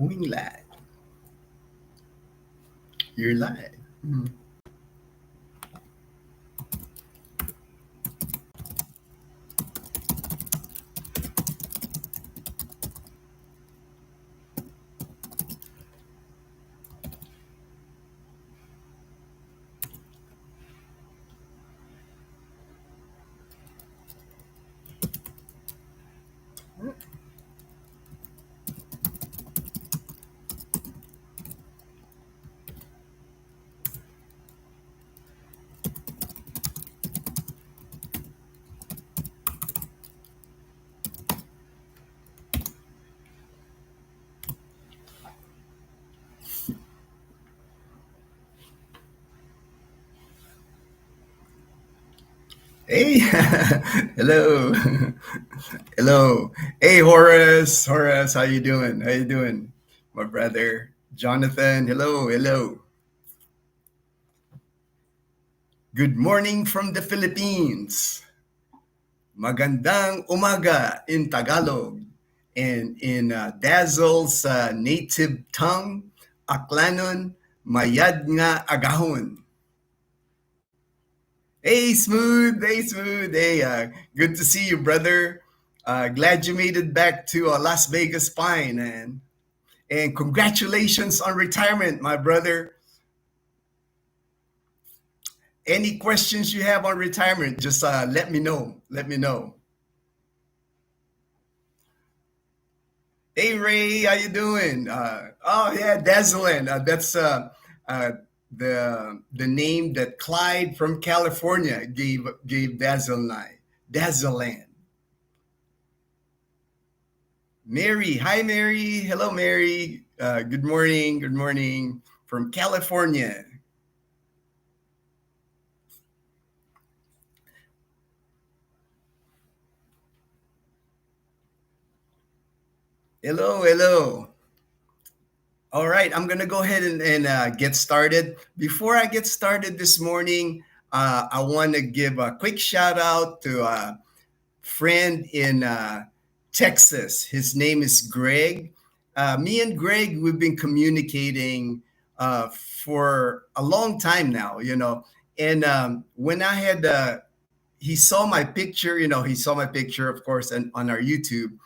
Going live. You're live. Mhm. Hey, hello, hello. Hey, Horace, Horace, how you doing? How you doing, my brother Jonathan? Hello, hello. Good morning from the Philippines. Magandang umaga in Tagalog, and in Dazzle's native tongue, Aklanon, mayad nga agahon. Hey, Smooth. Hey, Smooth. Hey, good to see you, brother. Glad you made it back to Las Vegas fine, man. And congratulations on retirement, my brother. Any questions you have on retirement, just let me know. Let me know. Hey, Ray, how you doing? Oh, yeah, Dazzling. That's uh, the name that Clyde from California gave Dazzle Dazzleland. Mary, hi Mary. Hello Mary. Good morning. Good morning from California. Hello, hello. All right, I'm gonna go ahead and get started. Before I get started this morning, I want to give a quick shout out to a friend in Texas. His name is Greg. Me and Greg, we've been communicating for a long time now, you know. And when I had he saw my picture, you know, he saw my picture, of course, and on our YouTube.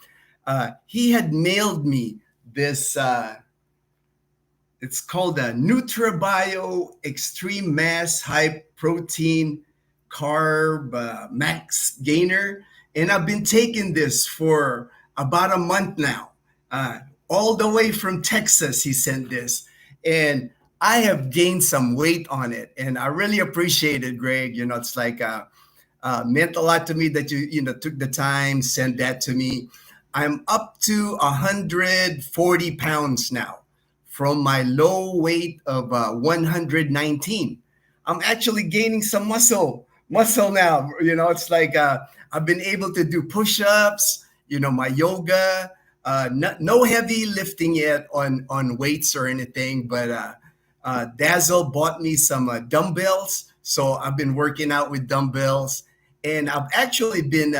He had mailed me this. It's called a NutraBio Extreme Mass High Protein Carb Max Gainer, and I've been taking this for about a month now. All the way from Texas, he sent this, and I have gained some weight on it, and I really appreciate it, Greg. You know, it's like meant a lot to me that you know took the time, sent that to me. I'm up to 140 pounds now from my low weight of 119. I'm actually gaining some muscle now. You know, it's like I've been able to do push-ups, you know, my yoga, no heavy lifting yet on weights or anything, but Dazzle bought me some dumbbells. So I've been working out with dumbbells, and I've actually been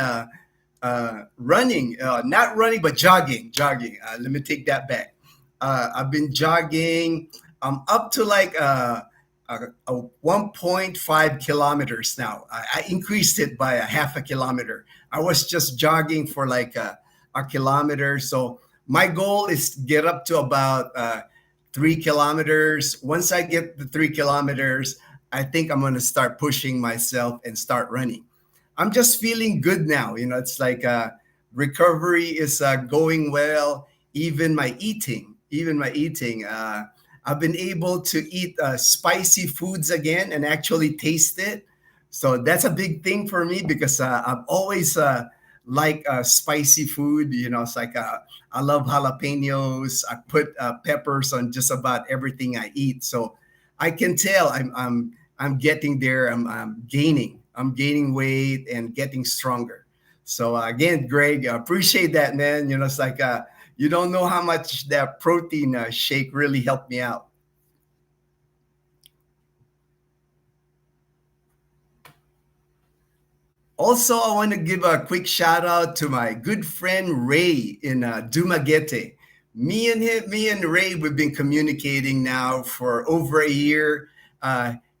running, not running, but jogging. Let me take that back. I've been jogging. I'm up to like a 1.5 kilometers now. I increased it by a half a kilometer. I was just jogging for like a kilometer. So my goal is to get up to about 3 kilometers. Once I get the 3 kilometers, I think I'm going to start pushing myself and start running. I'm just feeling good now. You know, it's like recovery is going well. Even my eating. I've been able to eat spicy foods again and actually taste it. So that's a big thing for me because I've always like spicy food. You know, it's like I love jalapenos. I put peppers on just about everything I eat. So I can tell I'm getting there. I'm gaining. I'm gaining weight and getting stronger. So again, Greg, I appreciate that, man. You know, it's like you don't know how much that protein shake really helped me out. Also, I want to give a quick shout out to my good friend Ray in Dumaguete. Me and Ray, we've been communicating now for over a year.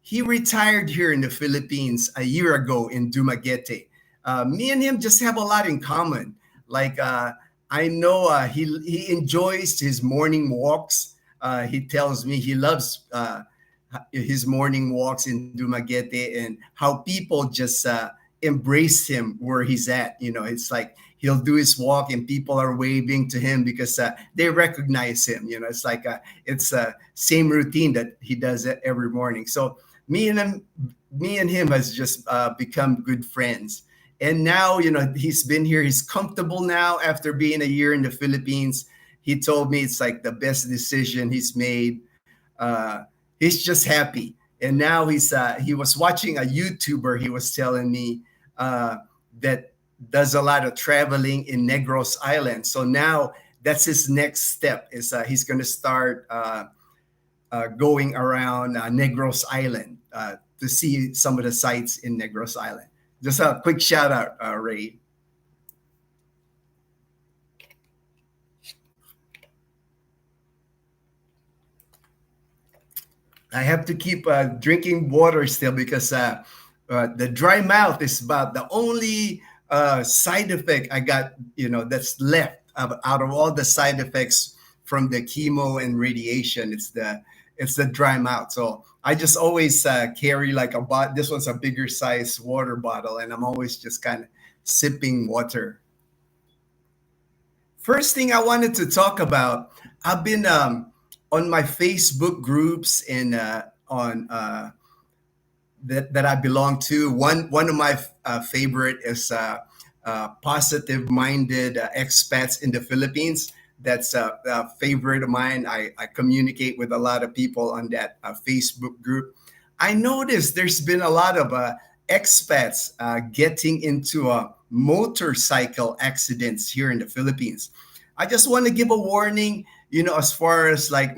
He retired here in the Philippines a year ago in Dumaguete. Me and him just have a lot in common. Like I know he enjoys his morning walks. He tells me he loves his morning walks in Dumaguete and how people just embrace him where he's at. You know, it's like he'll do his walk and people are waving to him because they recognize him. You know, it's like it's same routine that he does every morning. So me and him, me and him has just become good friends. And now, you know, he's been here. He's comfortable now after being a year in the Philippines. He told me it's like the best decision he's made. Uh, he's just happy. And now he was watching a YouTuber. He was telling me that does a lot of traveling in Negros Island. So now that's his next step. Is he's going to start going around Negros Island to see some of the sites in Negros Island. Just a quick shout out, Ray. I have to keep drinking water still because the dry mouth is about the only side effect I got, you know, that's left out of all the side effects from the chemo and radiation. It's the dry mouth. So I just always carry like a this one's a bigger size water bottle, and I'm always just kind of sipping water. First thing I wanted to talk about, I've been on my Facebook groups and on that I belong to. One of my favorite is positive minded expats in the Philippines. That's a favorite of mine. I communicate with a lot of people on that Facebook group. I noticed there's been a lot of expats getting into motorcycle accidents here in the Philippines. I just want to give a warning, you know, as far as like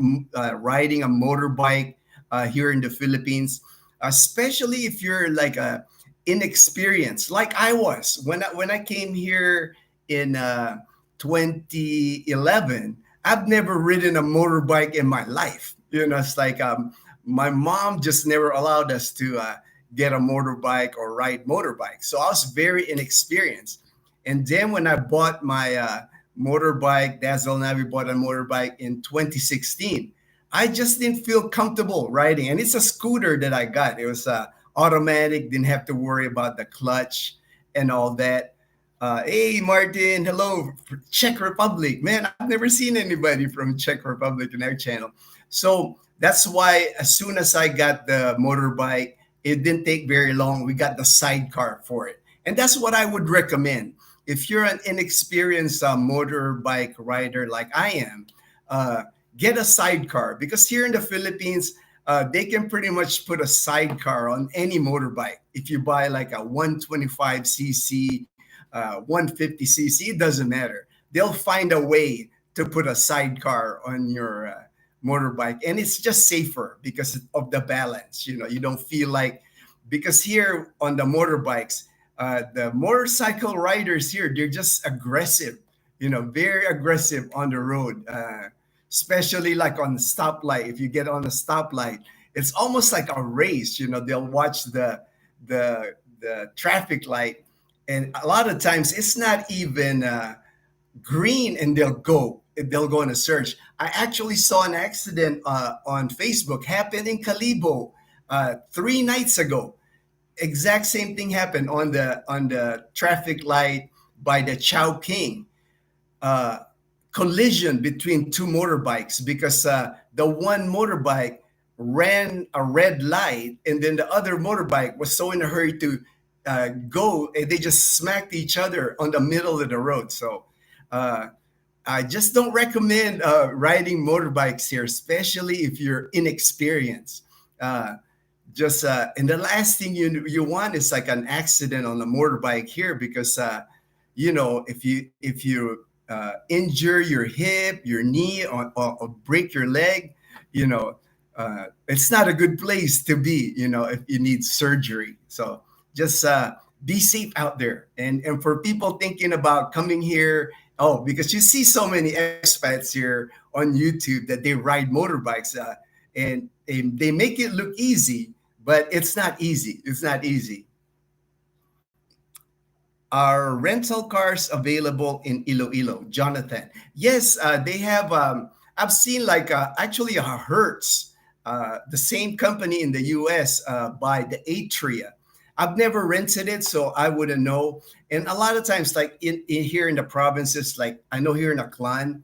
riding a motorbike here in the Philippines, especially if you're like inexperienced, like I was when I came here in 2011. I've never ridden a motorbike in my life. You know, it's like my mom just never allowed us to get a motorbike or ride motorbike. So I was very inexperienced. And then when I bought my motorbike, Dazzle Navi bought a motorbike in 2016. I just didn't feel comfortable riding. And it's a scooter that I got. It was automatic, didn't have to worry about the clutch and all that. Hey, Martin, hello, Czech Republic. Man, I've never seen anybody from Czech Republic in our channel. So that's why as soon as I got the motorbike, it didn't take very long. We got the sidecar for it. And that's what I would recommend. If you're an inexperienced motorbike rider like I am, get a sidecar because here in the Philippines, they can pretty much put a sidecar on any motorbike. If you buy like a 125cc, 150cc, it doesn't matter. They'll find a way to put a sidecar on your motorbike, and it's just safer because of the balance. You know, you don't feel like because here on the motorbikes, the motorcycle riders here, they're just aggressive. You know, very aggressive on the road. Especially like on the stoplight. If you get on the stoplight, it's almost like a race. You know, they'll watch the traffic light, and a lot of times it's not even green, and they'll go on a search. I actually saw an accident on Facebook happen in Calibo 3 nights ago. Exact same thing happened on the traffic light by the Chowking. Uh, Collision between two motorbikes because the one motorbike ran a red light and then the other motorbike was so in a hurry to go, and they just smacked each other on the middle of the road. So uh, I just don't recommend riding motorbikes here, especially if you're inexperienced. Uh, just and the last thing you want is like an accident on a motorbike here because you know if you injure your hip, your knee, or break your leg, you know, it's not a good place to be, you know, if you need surgery. So just be safe out there. And for people thinking about coming here Oh, because you see so many expats here on YouTube that they ride motorbikes, and they make it look easy, but it's not easy. It's not easy. Are rental cars available in Iloilo, Jonathan? Yes, they have. I've seen like actually a Hertz, the same company in the U.S. By the Atria. I've never rented it, so I wouldn't know. And a lot of times, like in here in the provinces, like I know here in Aklan,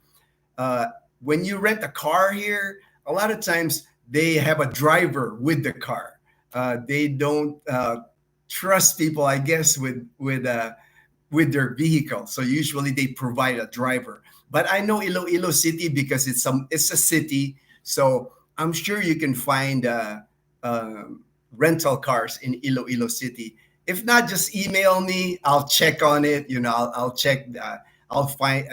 uh, when you rent a car here, a lot of times they have a driver with the car. They don't trust people, I guess, with their vehicle. So usually they provide a driver. But I know Iloilo City because it's a city, so I'm sure you can find uh, rental cars in Iloilo City. If not, just email me. I'll check on it. I'll check. I'll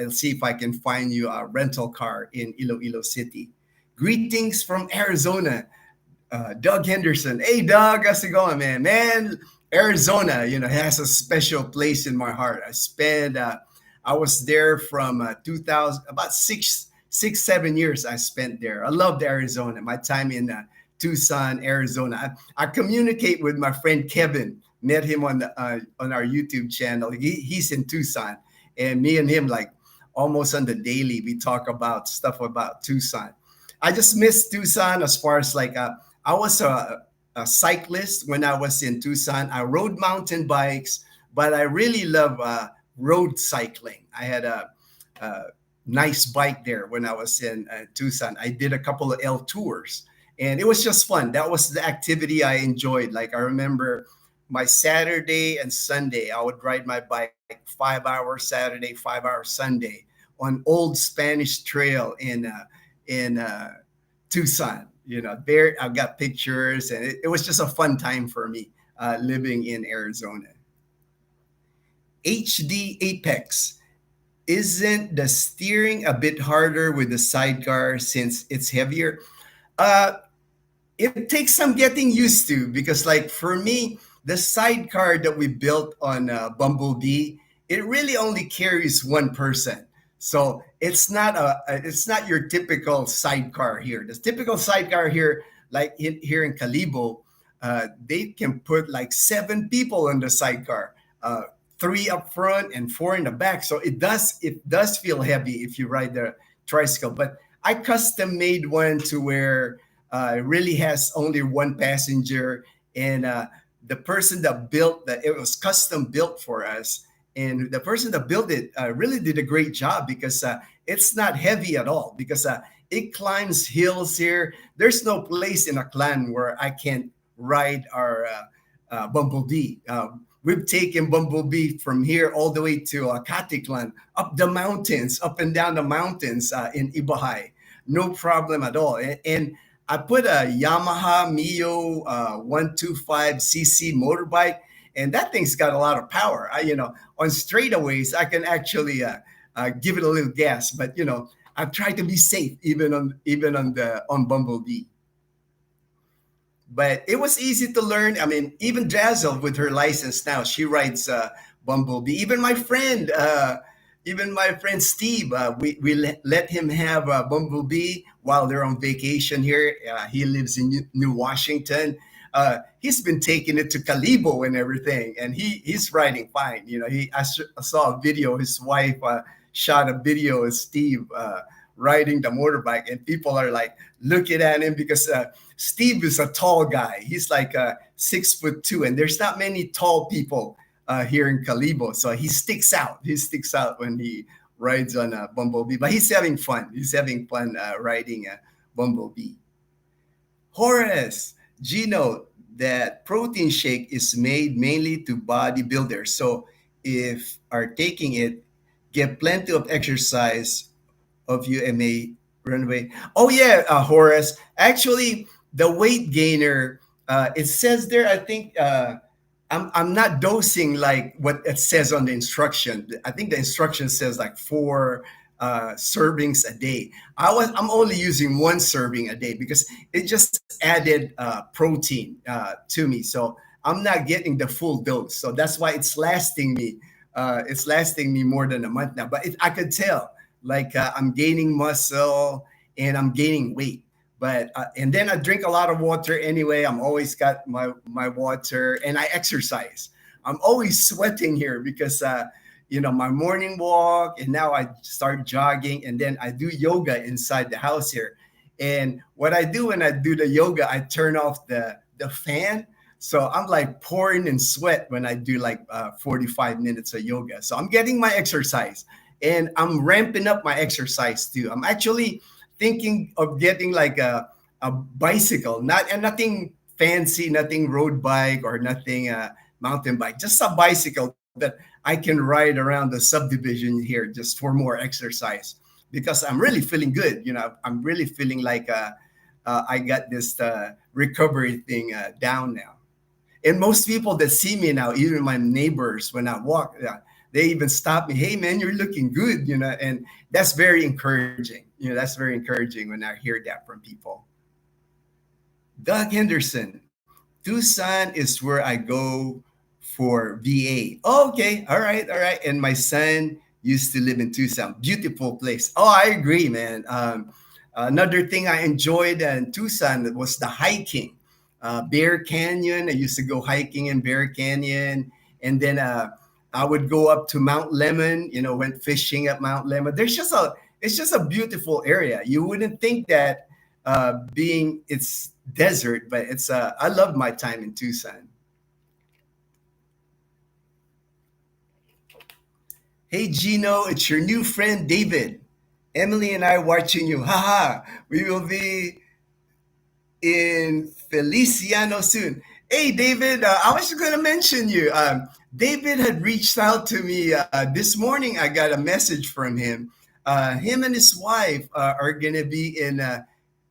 see if I can find you a rental car in Iloilo City. Greetings from Arizona, Doug Henderson. Hey, Doug, how's it going, man? Man, Arizona, has a special place in my heart. I was there from 2000, about 7 years I spent there. I loved Arizona. My time in Tucson, Arizona. I communicate with my friend Kevin. Met him on our YouTube channel. He's in Tucson, and me and him like almost on the daily. We talk about stuff about Tucson. I just miss Tucson as far as like I was a cyclist when I was in Tucson. I rode mountain bikes, but I really love road cycling. I had a nice bike there when I was in Tucson. I did a couple of L tours, and it was just fun. That was the activity I enjoyed. Like I remember my Saturday and Sunday, I would ride my bike 5 hours Saturday, 5 hours Sunday on old Spanish Trail in Tucson. There I've got pictures, and it was just a fun time for me living in Arizona. HD Apex, isn't the steering a bit harder with the sidecar since it's heavier? Uh, it takes some getting used to because like for me the sidecar that we built on Bumblebee, it really only carries one person, so it's not your typical sidecar here. The typical sidecar here, like here in Calibo, they can put like 7 people on the sidecar, three up front and four in the back, so it does feel heavy if you ride the tricycle. But I custom made one to where it really has only one passenger, and the person that built that, it was custom built for us, and the person that built it really did a great job because it's not heavy at all because it climbs hills here. There's no place in a clan where I can't ride our Bumblebee. We've taken Bumblebee from here all the way to Katiklan, up the mountains, up and down the mountains in Ibahay. No problem at all. And I put a Yamaha Mio 125cc motorbike, and that thing's got a lot of power. On straightaways, I can actually give it a little gas, but I try to be safe even on Bumblebee. But it was easy to learn. I mean, even Jazzle with her license now, she rides Bumblebee. Even my friend Steve, we let him have Bumblebee while they're on vacation here. He lives in New Washington. He's been taking it to Calibo and everything, and he's riding fine. I saw a video. His wife shot a video of Steve riding the motorbike, and people are like looking at him because Steve is a tall guy. He's like 6'2", and there's not many tall people here in Calibo, so he sticks out. He sticks out when he rides on a Bumblebee, but he's having fun. He's having fun riding a Bumblebee. Horace, Ginno, that protein shake is made mainly to bodybuilders. So if are taking it, get plenty of exercise of UMA runway. Oh yeah, Horace. Actually, the weight gainer, it says there. I think I'm not dosing like what it says on the instruction. I think the instruction says like 4 servings a day. I'm only using 1 serving a day because it just added protein to me. So I'm not getting the full dose. So that's why it's lasting me It's lasting me more than a month now, but I could tell like I'm gaining muscle and I'm gaining weight. But and then I drink a lot of water anyway. I'm always got my water and I exercise. I'm always sweating here because my morning walk, and now I start jogging, and then I do yoga inside the house here. And what I do when I do the yoga, I turn off the fan, so I'm like pouring in sweat when I do like 45 minutes of yoga. So I'm getting my exercise and I'm ramping up my exercise too. I'm actually thinking of getting like a bicycle, nothing fancy, nothing road bike or nothing mountain bike, just a bicycle that I can ride around the subdivision here just for more exercise because I'm really feeling good. I'm really feeling like I got this recovery thing down now. And most people that see me now, even my neighbors, when I walk, they even stop me. Hey, man, you're looking good, and that's very encouraging. That's very encouraging when I hear that from people. Doug Henderson, Tucson is where I go for VA. Oh, okay. All right. All right. And my son used to live in Tucson. Beautiful place. Oh, I agree, man. Another thing I enjoyed in Tucson was the hiking. Bear Canyon. I used to go hiking in Bear Canyon. And then I would go up to Mount Lemon, went fishing at Mount Lemon. It's just a beautiful area. You wouldn't think that being it's desert, but I love my time in Tucson. Hey Gino, it's your new friend David. Emily and I watching you. Haha. We will be in Feliciano soon. Hey David, I was going to mention you. David had reached out to me this morning. I got a message from him. Him and his wife are going to be in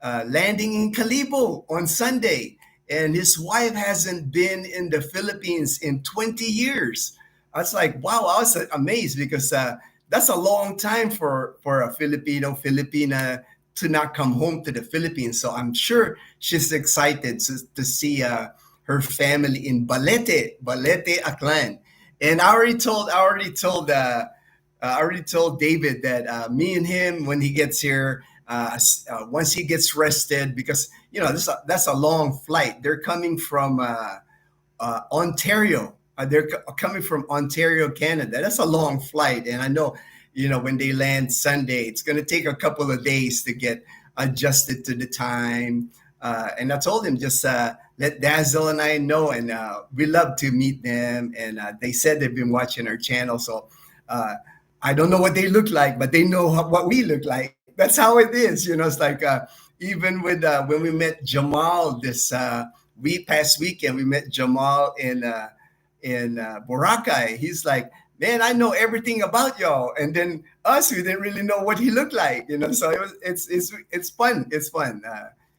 landing in Calibo on Sunday, and his wife hasn't been in the Philippines in 20 years. I was like, wow, I was amazed because that's a long time for a Filipina to not come home to the Philippines. So I'm sure she's excited to see her family in Balete, Aklan. And I already told David that me and him, when he gets here, once he gets rested, because that's a long flight. They're coming from Ontario. Coming from Ontario, Canada. That's a long flight, and I know, when they land Sunday, it's going to take a couple of days to get adjusted to the time. And I told him just let Dazzle and I know, and we love to meet them. And they said they've been watching our channel, so uh, I don't know what they look like, but they know what we look like. That's how it is. It's like even with when we met Jamal this past weekend, we met Jamal in Boracay. He's like, man, I know everything about y'all, and then us, we didn't really know what he looked like. So it's fun. It's fun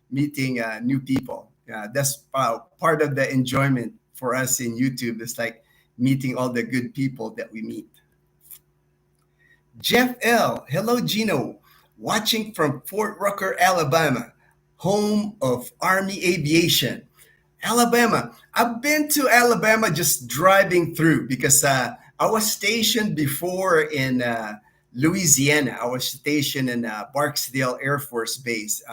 meeting new people. That's part of the enjoyment for us in YouTube. It's like meeting all the good people that we meet. Jeff L. Hello, Gino. Watching from Fort Rucker, Alabama, home of Army Aviation. Alabama. I've been to Alabama just driving through because I was stationed before in Louisiana. I was stationed in Barksdale Air Force Base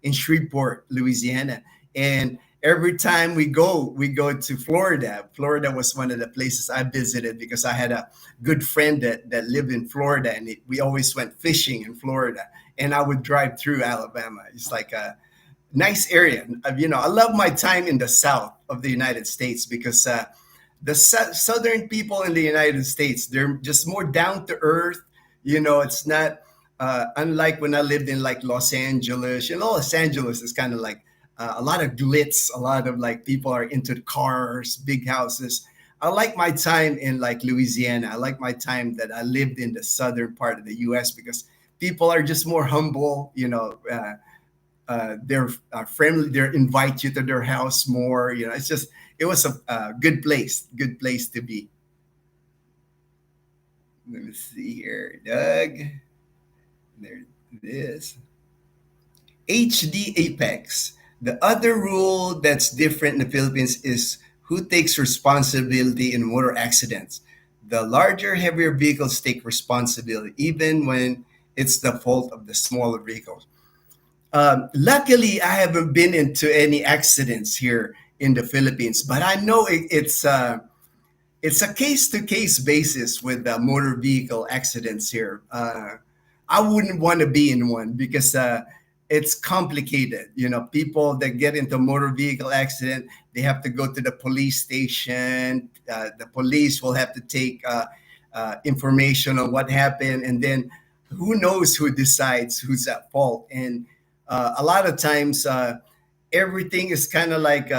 in Shreveport, Louisiana. And every time we go to Florida. Florida was one of the places I visited because I had a good friend that lived in Florida, and we always went fishing in Florida. And I would drive through Alabama. It's like a nice area. I love my time in the South of the United States because the Southern people in the United States, they're just more down to earth. It's not unlike when I lived in like Los Angeles. Los Angeles is kind of like a lot of glitz, a lot of like people are into cars, big houses. I like my time in like Louisiana. I like my time that I lived in the southern part of the U.S. because people are just more humble. They're friendly. They invite you to their house more. It was a good place to be. Let me see here, Doug. There it is. HD Apex. The other rule that's different in the Philippines is who takes responsibility in motor accidents. The larger, heavier vehicles take responsibility, even when it's the fault of the smaller vehicles. Luckily, I haven't been into any accidents here in the Philippines, but I know it's a case to case basis with motor vehicle accidents here. I wouldn't want to be in one because it's complicated. You know, people that get into motor vehicle accident, they have to go to the police station. The police will have to take information on what happened, and then who knows who decides who's at fault. And a lot of times, everything is kind of like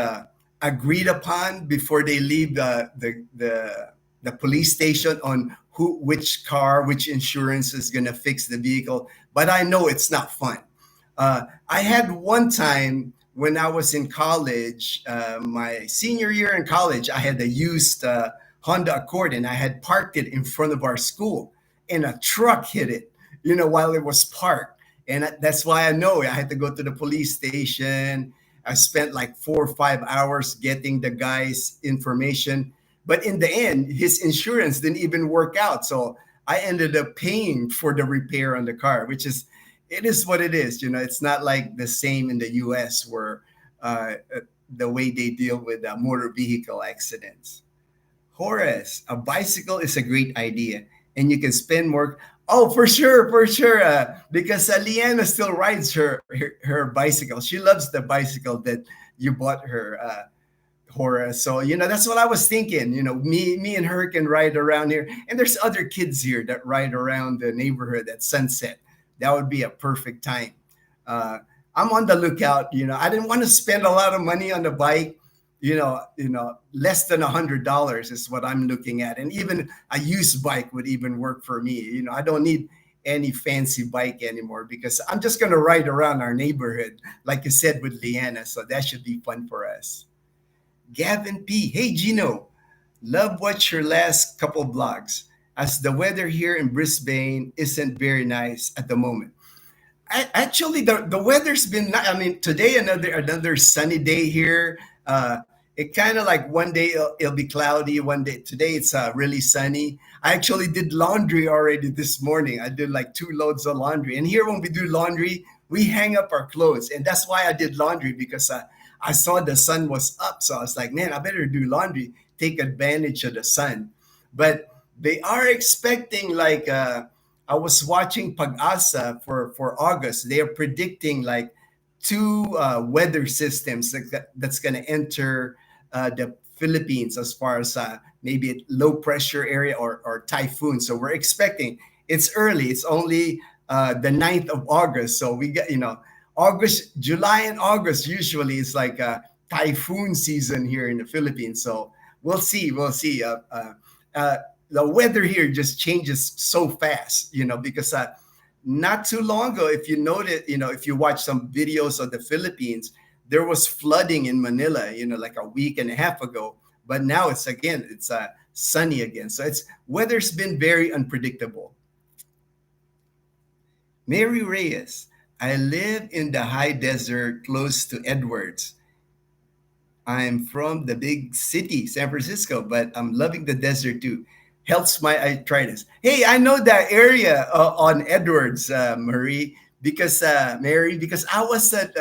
agreed upon before they leave the police station on who, which car, which insurance is going to fix the vehicle. But I know it's not fun. I had one time when I was in college, my senior year in college, I had a used Honda Accord, and I had parked it in front of our school, and a truck hit it, you know, while it was parked. And that's why I know I had to go to the police station. I spent like 4 or 5 hours getting the guy's information. But in the end, his insurance didn't even work out. So I ended up paying for the repair on the car, which is, it is what it is. You know, it's not like the same in the US where the way they deal with motor vehicle accidents. Horace, a bicycle is a great idea, and you can spend more. Oh, for sure, for sure. Because Leanna still rides her bicycle. She loves the bicycle that you bought her, Horace. So you know that's what I was thinking. You know, me and her can ride around here, and there's other kids here that ride around the neighborhood at sunset. That would be a perfect time. Uh, I'm on the lookout. You know, I didn't want to spend a lot of money on the bike. Less than $100 is what I'm looking at, and even a used bike would even work for me. You know, I don't need any fancy bike anymore because I'm just gonna ride around our neighborhood, like you said with Leanna. So that should be fun for us. Gavin P. Hey Gino, love watch your last couple blogs. As the weather here in Brisbane isn't very nice at the moment. Actually, the weather's been I mean, today another sunny day here. It kind of like one day it'll be cloudy, one day today it's really sunny. I actually did laundry already this morning. I did like 2 loads of laundry, and here when we do laundry, we hang up our clothes, and that's why I did laundry because I saw the sun was up, so I was like, man, I better do laundry, take advantage of the sun. But they are expecting like I was watching Pag-asa for August. They are predicting like two weather systems that's going to enter the Philippines as far as maybe a low pressure area or typhoon. So we're expecting it's early. It's only the 9th of August. So we get, August, July and August usually is like a typhoon season here in the Philippines. So we'll see. We'll see. Uh, the weather here just changes so fast, because not too long ago, if you noted, if you watch some videos of the Philippines, there was flooding in Manila, like a week and a half ago. But now it's sunny again. So weather's been very unpredictable. Mary Reyes, I live in the high desert close to Edwards. I'm from the big city, San Francisco, but I'm loving the desert too. Helps my arthritis. Hey, I know that area on Edwards, Mary, because I was at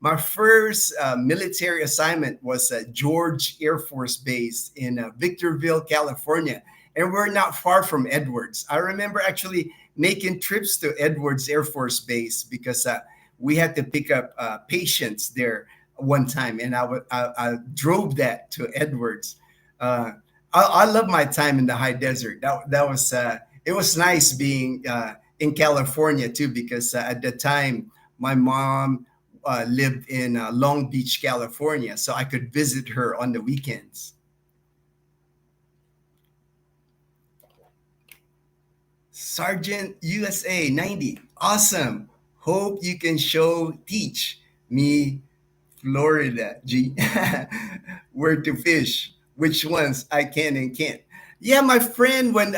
my first military assignment was at George Air Force Base in Victorville, California, and we're not far from Edwards. I remember actually making trips to Edwards Air Force Base because we had to pick up patients there one time, and I drove that to Edwards. I love my time in the high desert. That was it was nice being in California too, because at the time my mom lived in Long Beach, California, so I could visit her on the weekends. Sergeant USA 90, awesome. Hope you can teach me Florida, G. Where to fish, which ones I can and can't. Yeah, my friend, when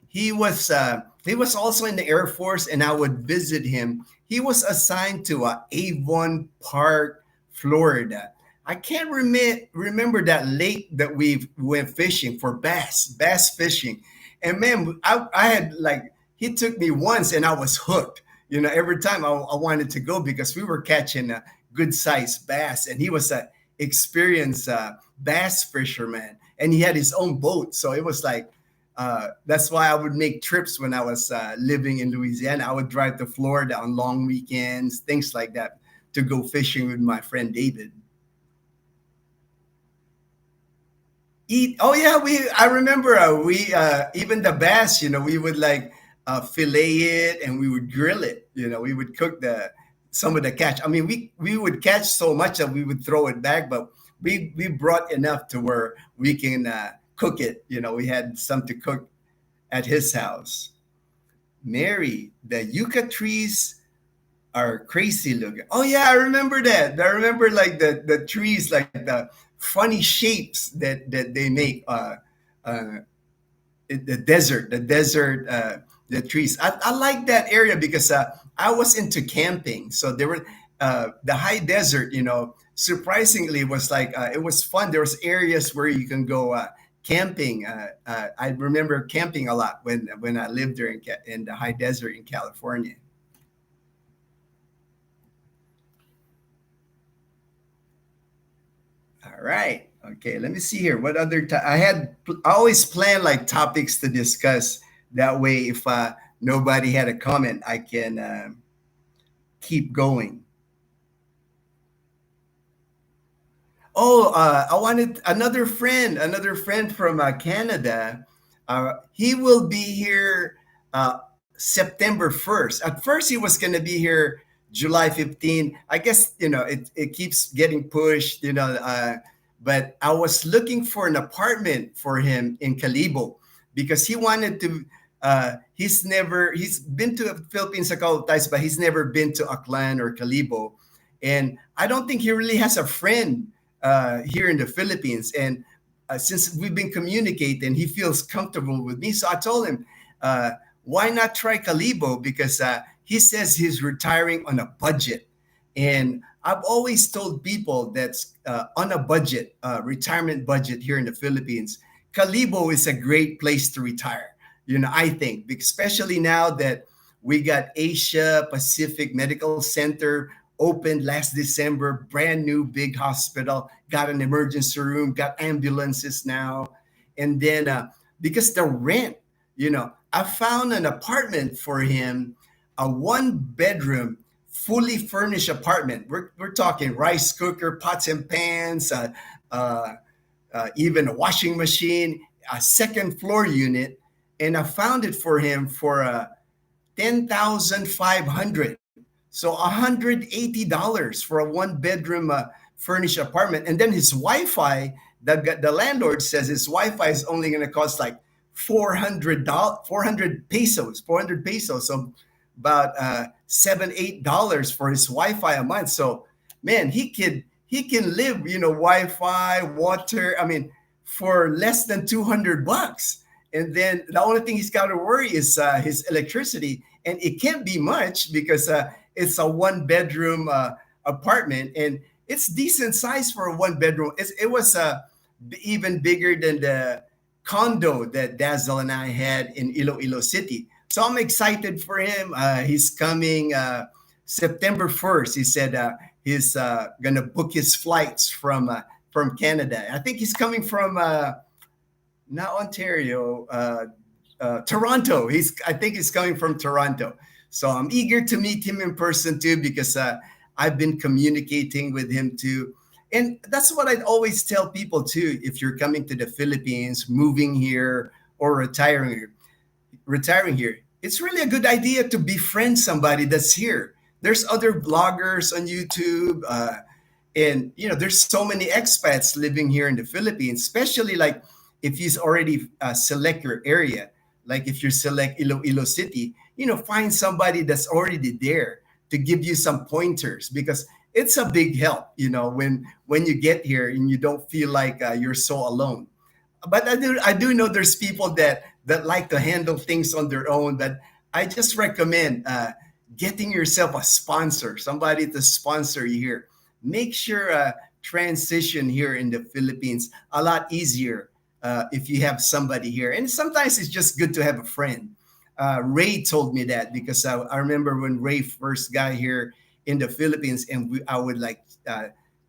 he was also in the Air Force, and I would visit him. He was assigned to Avon Park, Florida. I can't remember that lake that we went fishing for bass fishing. And man, I had like, he took me once and I was hooked. Every time I wanted to go because we were catching a good sized bass, and he was a experienced bass fisherman, and he had his own boat. So it was like, that's why I would make trips when I was living in Louisiana. I would drive to Florida on long weekends, things like that, to go fishing with my friend David. Eat. Oh yeah, I remember we even the bass. We would like fillet it and we would grill it. We would cook the some of the catch. I mean, we would catch so much that we would throw it back, but we brought enough to where we can cook it. We had some to cook at his house. Mary, the yucca trees are crazy looking. Oh yeah, I remember that. I remember like the trees, like the funny shapes that they make. Uh, the trees. I like that area because I was into camping. So there were the high desert. Surprisingly, was like it was fun. There was areas where you can go camping. I remember camping a lot when I lived there in the high desert in California. All right. Okay. Let me see here. What other I always plan like topics to discuss. That way, if nobody had a comment, I can keep going. Oh, I wanted another friend from Canada. He will be here uh, September 1st. At first, he was going to be here July 15. I guess, it keeps getting pushed, but I was looking for an apartment for him in Calibo because he wanted to. He's been to the Philippines a couple of times, but he's never been to Aklan or Calibo. And I don't think he really has a friend here in the Philippines. And since we've been communicating, he feels comfortable with me. So I told him, uh, why not try Calibo? Because he says he's retiring on a budget. And I've always told people that's on a budget, retirement budget here in the Philippines, Calibo is a great place to retire. I think, especially now that we got Asia Pacific Medical Center opened last December, brand new big hospital, got an emergency room, got ambulances now. And then because the rent, I found an apartment for him, a one bedroom, fully furnished apartment. We're talking rice cooker, pots and pans, uh, even a washing machine, a second floor unit. And I found it for him for 10,500. So $180 for a one bedroom furnished apartment. And then his Wi-Fi, the landlord says his Wi-Fi is only going to cost like $400, 400 pesos. So about $7, $8 for his Wi-Fi a month. So man, he can live, Wi-Fi, water. I mean, for less than $200. And then the only thing he's got to worry is his electricity, and it can't be much because it's a one bedroom apartment, and it's decent size for a one bedroom. It was even bigger than the condo that Dazzle and I had in Iloilo City. So I'm excited for him. He's coming September 1st. He said he's gonna book his flights from Canada. I think he's coming from not Ontario, Toronto. I think he's coming from Toronto. So I'm eager to meet him in person too because I've been communicating with him too. And that's what I'd always tell people too. If you're coming to the Philippines, moving here or retiring here, it's really a good idea to befriend somebody that's here. There's other bloggers on YouTube, and there's so many expats living here in the Philippines, especially like if you already select your area, like if you select Iloilo City, find somebody that's already there to give you some pointers because it's a big help, when you get here and you don't feel like you're so alone. But I do know there's people that like to handle things on their own. But I just recommend getting yourself a sponsor, somebody to sponsor you here. Make sure transition here in the Philippines a lot easier if you have somebody here. And sometimes it's just good to have a friend. Ray told me that because I remember when Ray first got here in the Philippines, and I would like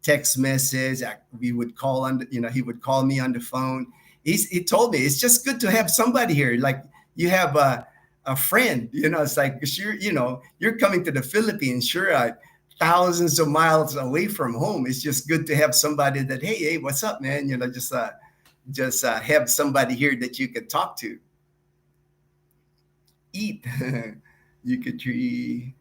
text message. We would call on, he would call me on the phone. He told me it's just good to have somebody here. Like you have a friend, it's like, sure, you're coming to the Philippines, sure, thousands of miles away from home. It's just good to have somebody that, hey, what's up, man? Just have somebody here that you could talk to. Eat. You could tree.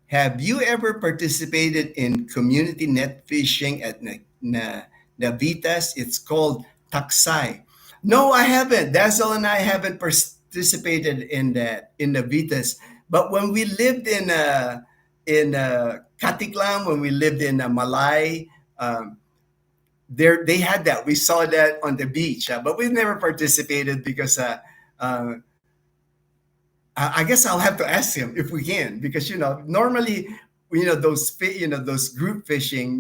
Have you ever participated in community net fishing at Navitas? It's called Taksay. No, I haven't. Dazzle and I haven't participated in that in Navitas. But when we lived in Katiklan, when we lived in Malay, there they had that. We saw that on the beach, but we've never participated because I guess I'll have to ask him if we can, because normally those group fishing,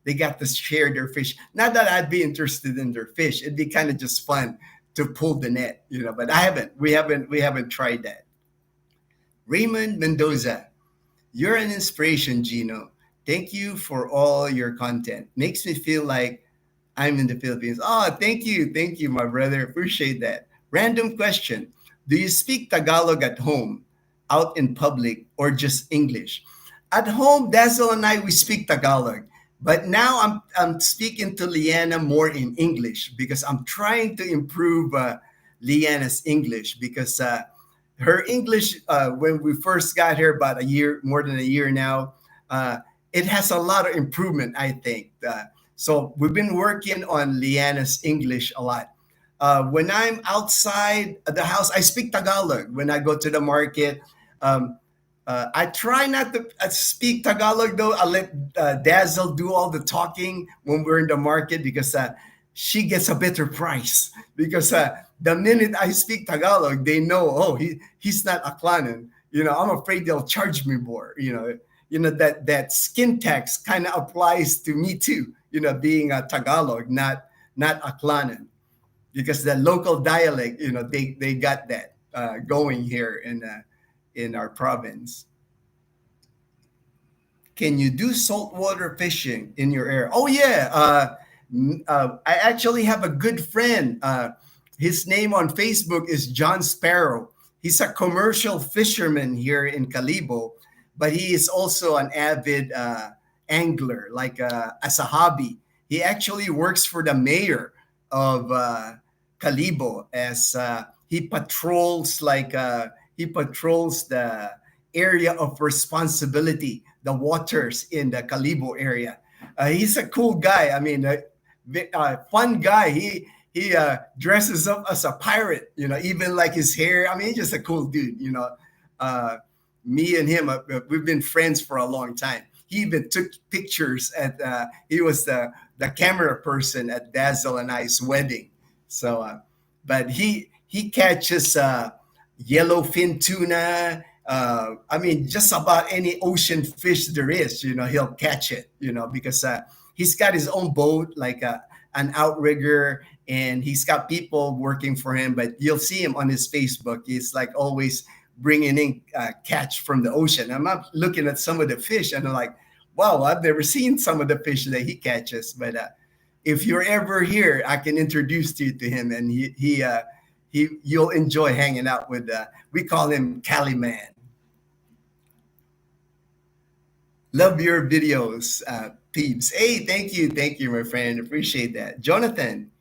they got to share their fish. Not that I'd be interested in their fish. It'd be kind of just fun to pull the net, but I haven't. We haven't tried that. Raymond Mendoza, you're an inspiration, Gino. Thank you for all your content. Makes me feel like I'm in the Philippines. Oh, thank you, my brother. Appreciate that. Random question: do you speak Tagalog at home, out in public, or just English? At home, Dazzle and I, we speak Tagalog. But now I'm speaking to Liana more in English because I'm trying to improve Liana's English, because her English, when we first got here about a year, more than a year now, it has a lot of improvement, I think. So we've been working on Liana's English a lot. When I'm outside the house, I speak Tagalog. When I go to the market, I try not to speak Tagalog, though. I let Dazzle do all the talking when we're in the market, because she gets a better price. Because the minute I speak Tagalog, they know, oh, he's not Aklanon. I'm afraid they'll charge me more. That skin tax kind of applies to me too. Being a Tagalog, not Aklanon, because the local dialect, they got that going here in our province. Can you do saltwater fishing in your area? Oh yeah, I actually have a good friend. His name on Facebook is John Sparrow. He's a commercial fisherman here in Calibo, but he is also an avid angler, like as a hobby. He actually works for the mayor of Calibo, as he patrols the area of responsibility, the waters in the Calibo area. He's a cool guy. I mean, fun guy. He dresses up as a pirate. Even like his hair. I mean, he's just a cool dude. Me and him, we've been friends for a long time. He even took pictures at. He was the camera person at Dazzle and I's wedding. So, but he catches yellowfin tuna. I mean, just about any ocean fish there is, he'll catch it, because he's got his own boat, like an outrigger, and he's got people working for him. But you'll see him on his Facebook. He's like always bringing in catch from the ocean. I'm not looking at some of the fish, and I'm like, wow, I've never seen some of the fish that he catches. But if you're ever here, I can introduce you to him, and you'll enjoy hanging out with. We call him Cali Man. Love your videos, Peeps. Hey, thank you, my friend. Appreciate that, Jonathan.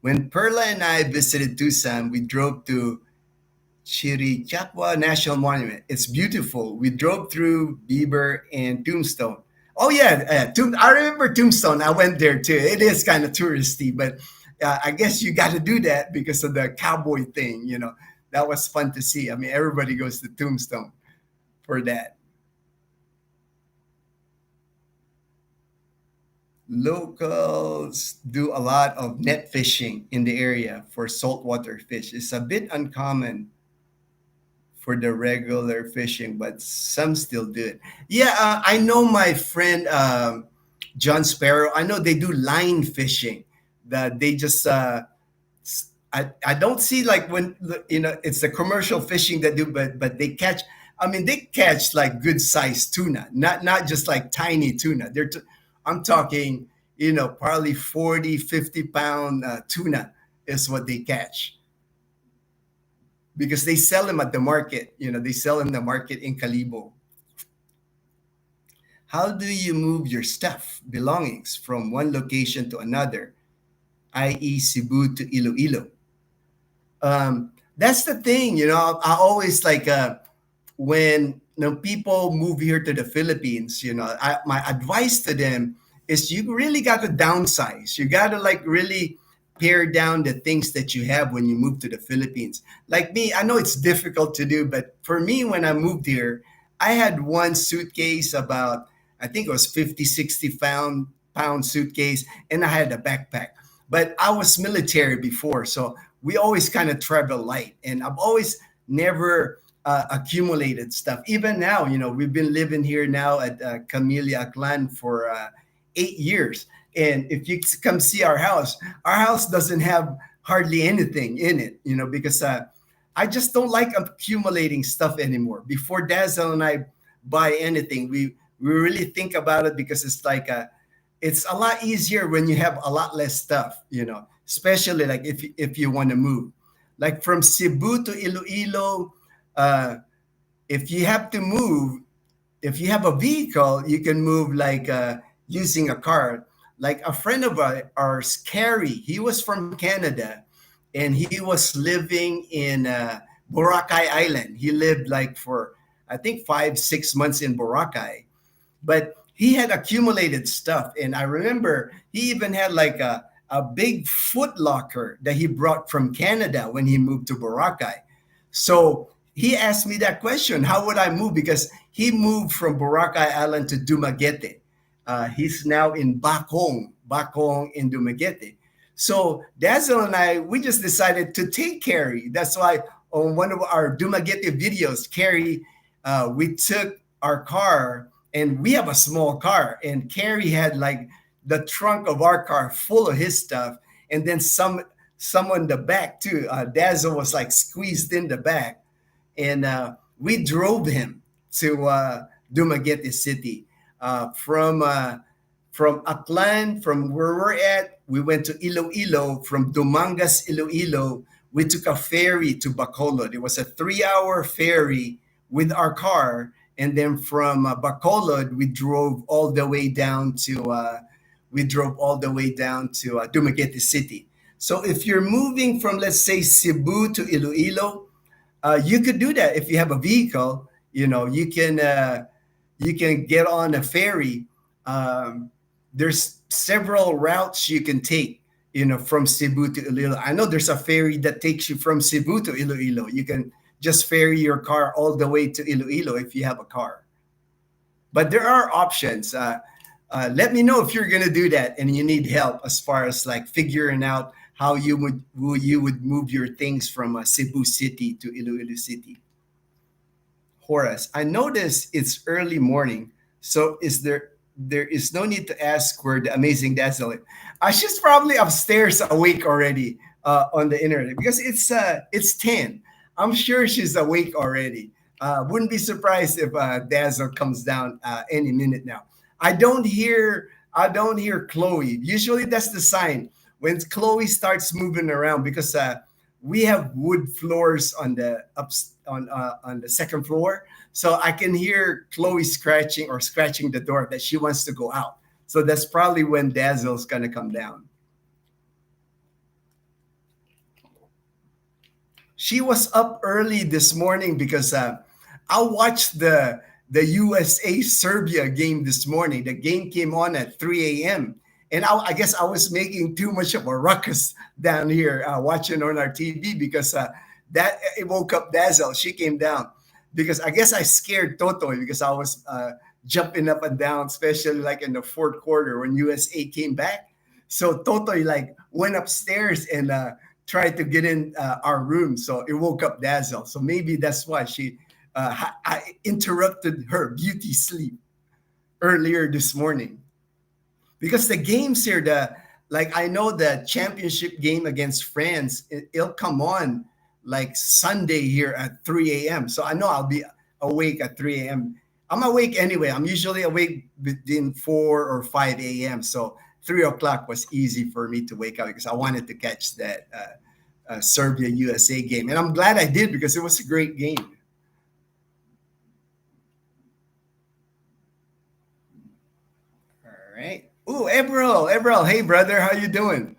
When Perla and I visited Tucson, we drove to Chirichacua National Monument. It's beautiful. We drove through Beaver and Tombstone. Oh yeah, I remember Tombstone. I went there too. It is kind of touristy, but I guess you got to do that because of the cowboy thing. That was fun to see. I mean, everybody goes to Tombstone for that. Locals do a lot of net fishing in the area for saltwater fish. It's a bit uncommon for the regular fishing, but some still do it. Yeah, I know my friend John Sparrow. I know they do line fishing. That they just I don't see like when it's the commercial fishing that do, but they catch. I mean, they catch like good sized tuna, not just like tiny tuna. I'm talking, probably 40, 50 pound tuna is what they catch because they sell them at the market. They sell in the market in Calibo. How do you move your stuff, belongings from one location to another, i.e., Cebu to Iloilo? That's the thing, I always like when people move here to the Philippines, my advice to them is you really got to downsize. You got to like really pare down the things that you have when you move to the Philippines. Like me, I know it's difficult to do, but for me, when I moved here, I had one suitcase about, I think it was 50, 60 pound suitcase, and I had a backpack. But I was military before, so we always kind of travel light, and I've always never accumulated stuff. Even now, we've been living here now at Camellia Aklan for 8 years. And if you come see our house doesn't have hardly anything in it, because I just don't like accumulating stuff anymore. Before Dazzle and I buy anything, we really think about it because it's like it's a lot easier when you have a lot less stuff, especially like if you want to move. Like from Cebu to Iloilo, uh, if you have to move, if you have a vehicle, you can move like using a car. Like a friend of ours, Carrie, he was from Canada and he was living in Boracay Island. He lived like for, I think, 5, 6 months in Boracay, but he had accumulated stuff. And I remember he even had like a big foot locker that he brought from Canada when he moved to Boracay. So he asked me that question, how would I move? Because he moved from Boracay Island to Dumaguete. He's now in Bakong in Dumaguete. So Dazzle and I, we just decided to take Carrie. That's why on one of our Dumaguete videos, Carrie, we took our car, and we have a small car, and Carrie had like the trunk of our car full of his stuff, and then some on the back too. Dazzle was like squeezed in the back, and we drove him to Dumaguete City from Aklan, from where we're at. We went to Iloilo. From Dumangas, Iloilo, we took a ferry to Bacolod. It was a 3-hour ferry with our car, and then from Bacolod, we drove all the way down to Dumaguete City. So if you're moving from, let's say, Cebu to Iloilo, you could do that if you have a vehicle. You can get on a ferry. There's several routes you can take, from Cebu to Iloilo. I know there's a ferry that takes you from Cebu to Iloilo. You can just ferry your car all the way to Iloilo if you have a car. But there are options. Let me know if you're going to do that and you need help as far as like figuring out how you would move your things from Cebu City to Iloilo City. Horace, I notice it's early morning, so there is no need to ask where the amazing Dazzle is. She's probably upstairs awake already on the internet because it's 10. I'm sure she's awake already. Wouldn't be surprised if Dazzle comes down any minute now. I don't hear Chloe. Usually that's the sign when Chloe starts moving around because we have wood floors on the second floor, so I can hear Chloe scratching the door that she wants to go out. So that's probably when Dazzle's gonna come down. She was up early this morning because I watched the USA Serbia game this morning. The game came on at 3 a.m. And I guess I was making too much of a ruckus down here watching on our TV because that it woke up Dazzle. She came down because I guess I scared Toto because I was jumping up and down, especially like in the fourth quarter when USA came back. So Toto like went upstairs and tried to get in our room, so it woke up Dazzle. So maybe that's why I interrupted her beauty sleep earlier this morning. Because the games here, the like I know the championship game against France, it'll come on like Sunday here at 3 a.m. So I know I'll be awake at 3 a.m. I'm awake anyway. I'm usually awake between 4 or 5 a.m. So 3 o'clock was easy for me to wake up because I wanted to catch that Serbia USA game. And I'm glad I did because it was a great game. All right. Ooh, Eberl, hey brother, how you doing?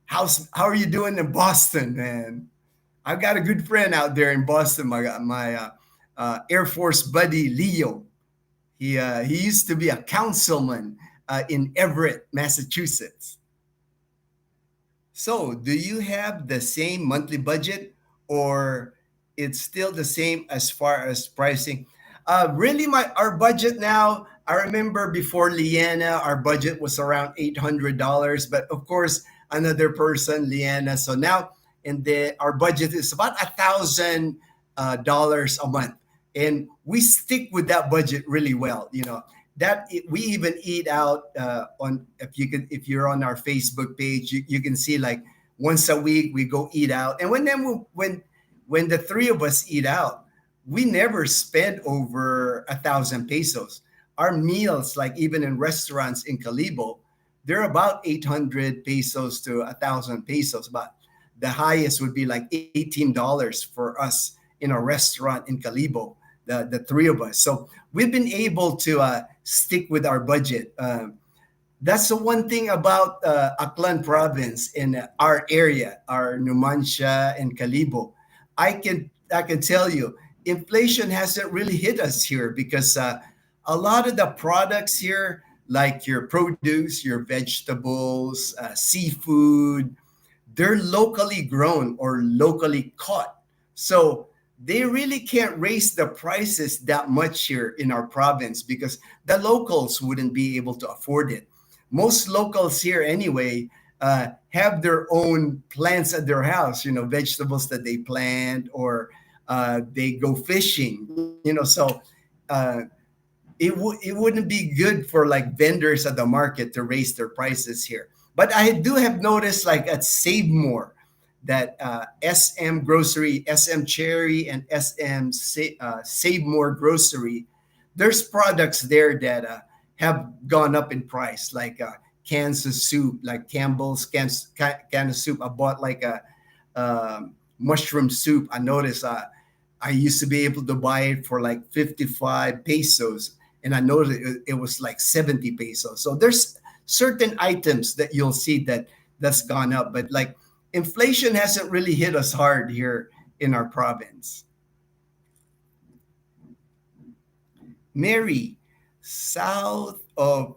How are you doing in Boston, man? I've got a good friend out there in Boston. My Air Force buddy Leo. He used to be a councilman in Everett, Massachusetts. So, do you have the same monthly budget, or it's still the same as far as pricing? Really, my our budget now. I remember before Leanna, our budget was around $800, but of course, another person, Leanna. So now, our budget is about $1,000 a month, and we stick with that budget really well. That we even eat out on if you're on our Facebook page, you can see like once a week we go eat out, and when the three of us eat out, we never spend over 1,000 pesos. Our meals, like even in restaurants in Calibo, they're about 800 pesos to 1,000 pesos, but the highest would be like $18 for us in a restaurant in Calibo, the three of us. So we've been able to stick with our budget. That's the one thing about Aklan province in our area, our Numancia and Calibo. I can tell you, inflation hasn't really hit us here because a lot of the products here, like your produce, your vegetables, seafood, they're locally grown or locally caught. So they really can't raise the prices that much here in our province because the locals wouldn't be able to afford it. Most locals here, anyway, have their own plants at their house, vegetables that they plant or they go fishing, so uh, it wouldn't be good for like vendors at the market to raise their prices here. But I do have noticed like at Save More that SM Grocery, SM Cherry, and Save More Grocery, there's products there that have gone up in price, like cans of soup, like Campbell's can of soup. I bought like a mushroom soup. I noticed I used to be able to buy it for like 55 pesos, and I noticed it was like 70 pesos. So there's certain items that you'll see that's gone up, but like inflation hasn't really hit us hard here in our province. Mary, south of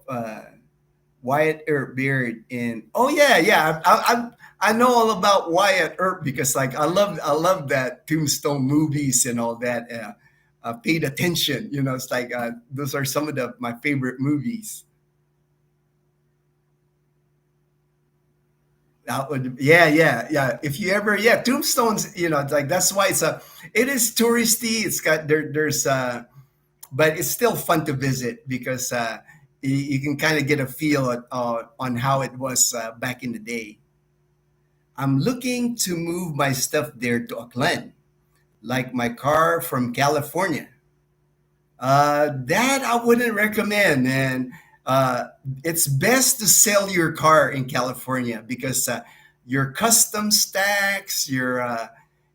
Wyatt Earp Beard in. Oh yeah, yeah. I know all about Wyatt Earp because like I love that Tombstone movies and all that. Paid attention. It's like those are some of my favorite movies. That would, yeah, yeah, yeah. If you ever, yeah, Tombstones, it's like that's why it is touristy. It's got there's but it's still fun to visit because you can kind of get a feel on how it was back in the day. I'm looking to move my stuff there to Auckland, like my car from California. That I wouldn't recommend, man. It's best to sell your car in California because your customs tax, your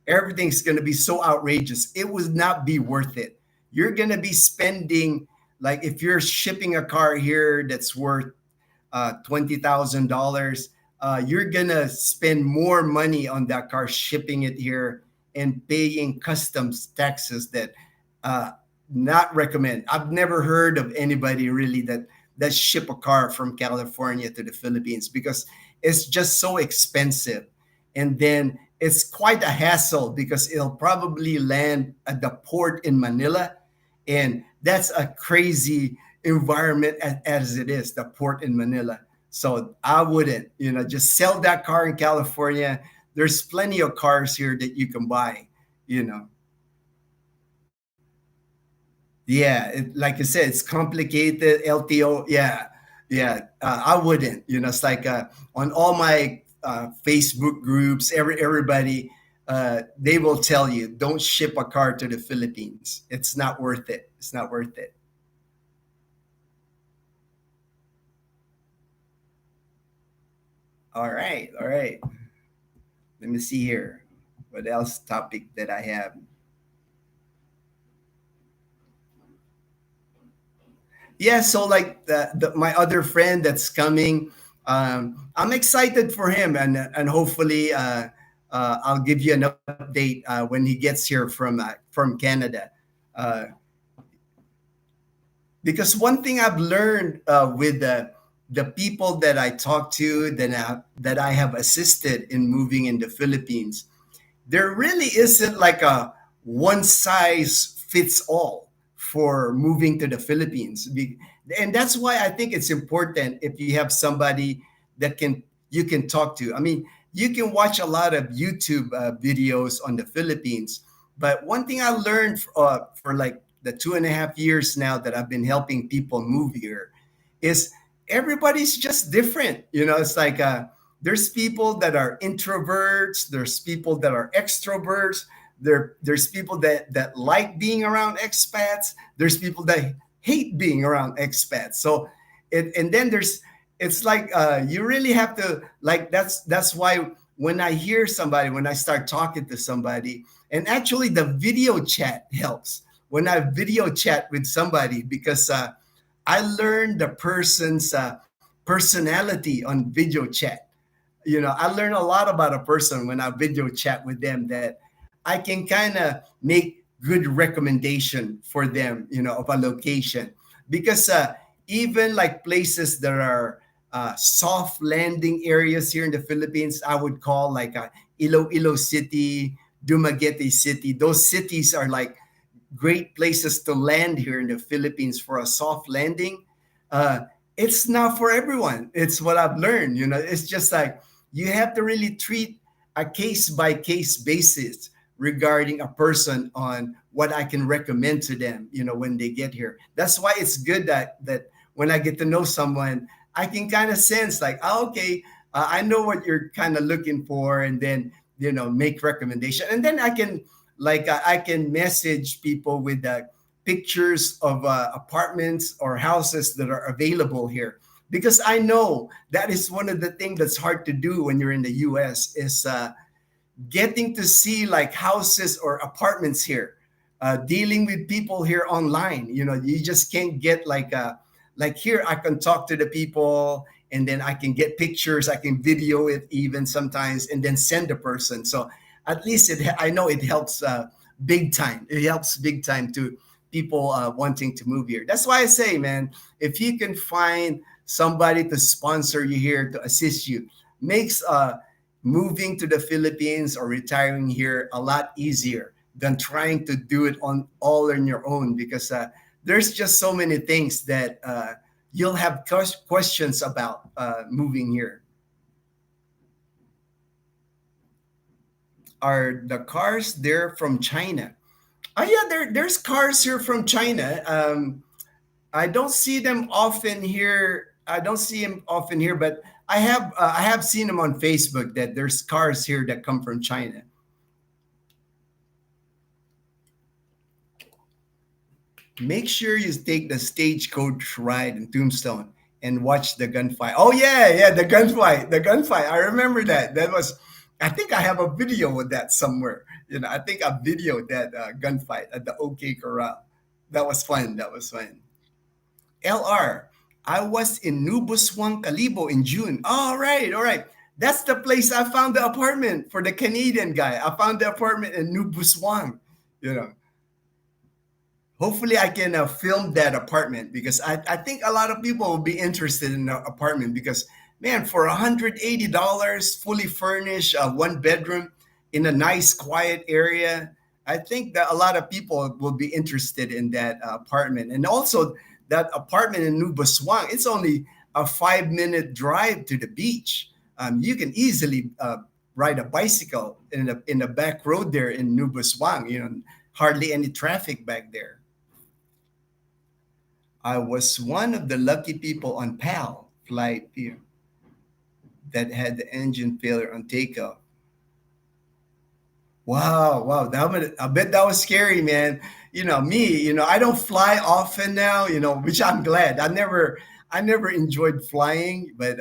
everything's going to be so outrageous. It would not be worth it. You're going to be spending, like if you're shipping a car here that's worth $20,000, you're gonna spend more money on that car shipping it here and paying customs taxes that uh, not recommend. I've never heard of anybody really that ship a car from California to the Philippines because it's just so expensive, and then it's quite a hassle because it'll probably land at the port in Manila, and that's a crazy environment as it is, the port in Manila. So I wouldn't, just sell that car in California. There's plenty of cars here that you can buy, you know. Yeah, like I said, it's complicated. LTO, yeah, yeah. I wouldn't. It's like on all my Facebook groups, everybody, they will tell you, don't ship a car to the Philippines. It's not worth it. It's not worth it. All right, all right. Let me see here. What else topic that I have? Yeah, so like my other friend that's coming, I'm excited for him, and hopefully I'll give you an update when he gets here from Canada. Uh, because one thing I've learned with the people that I talk to, that I have assisted in moving in the Philippines, there really isn't like a one size fits all for moving to the Philippines. And that's why I think it's important if you have somebody that you can talk to. I mean, you can watch a lot of YouTube videos on the Philippines, but one thing I learned for like the 2.5 years now that I've been helping people move here is everybody's just different. It's like there's people that are introverts, there's people that are extroverts, there's people that like being around expats, there's people that hate being around expats. So and then it's like you really have to, like, that's why when I start talking to somebody, and actually the video chat helps when I video chat with somebody, because I learned the person's personality on video chat. I learn a lot about a person when I video chat with them, that I can kind of make good recommendation for them, of a location. Because even like places that are soft landing areas here in the Philippines, I would call like Iloilo City, Dumaguete City. Those cities are like great places to land here in the Philippines for a soft landing. Uh, it's not for everyone. It's what I've learned. It's just like you have to really treat a case by case basis regarding a person on what I can recommend to them. When they get here. That's why it's good that when I get to know someone, I can kind of sense like, oh, okay, I know what you're kind of looking for, and then make recommendation, and then I can, like, I can message people with pictures of apartments or houses that are available here, because I know that is one of the things that's hard to do when you're in the US is getting to see like houses or apartments here, dealing with people here online. You just can't get like here I can talk to the people, and then I can get pictures, I can video it even sometimes, and then send the person. So at least I know it helps big time. It helps big time to people wanting to move here. That's why I say, man, if you can find somebody to sponsor you here, to assist you, makes moving to the Philippines or retiring here a lot easier than trying to do it on all on your own, because there's just so many things that you'll have questions about moving here. Are the cars there from China? Oh yeah, there's cars here from China. I don't see them often here. I don't see them often here, but I have seen them on Facebook that there's cars here that come from China. Make sure you take the stagecoach ride in Tombstone and watch the gunfight. Oh yeah, yeah, the gunfight. I remember that. That was, I think I have a video of that somewhere. I think I videoed that gunfight at the OK Corral. That was fun. That was fun. LR, I was in Nubuswang, Calibo in June. All right, all right. That's the place I found the apartment for the Canadian guy. I found the apartment in Nubuswang. You know, hopefully I can film that apartment, because I think a lot of people will be interested in the apartment, because man, for $180 fully furnished, one bedroom in a nice quiet area, I think that a lot of people will be interested in that apartment. And also that apartment in Nubuswang, it's only a 5 minute drive to the beach. You can easily ride a bicycle in the back road there in Nubuswang. Hardly any traffic back there. I was one of the lucky people on PAL flight here that had the engine failure on takeoff. Wow, wow. I bet that was scary, man. Me, I don't fly often now, which I'm glad. I never enjoyed flying, but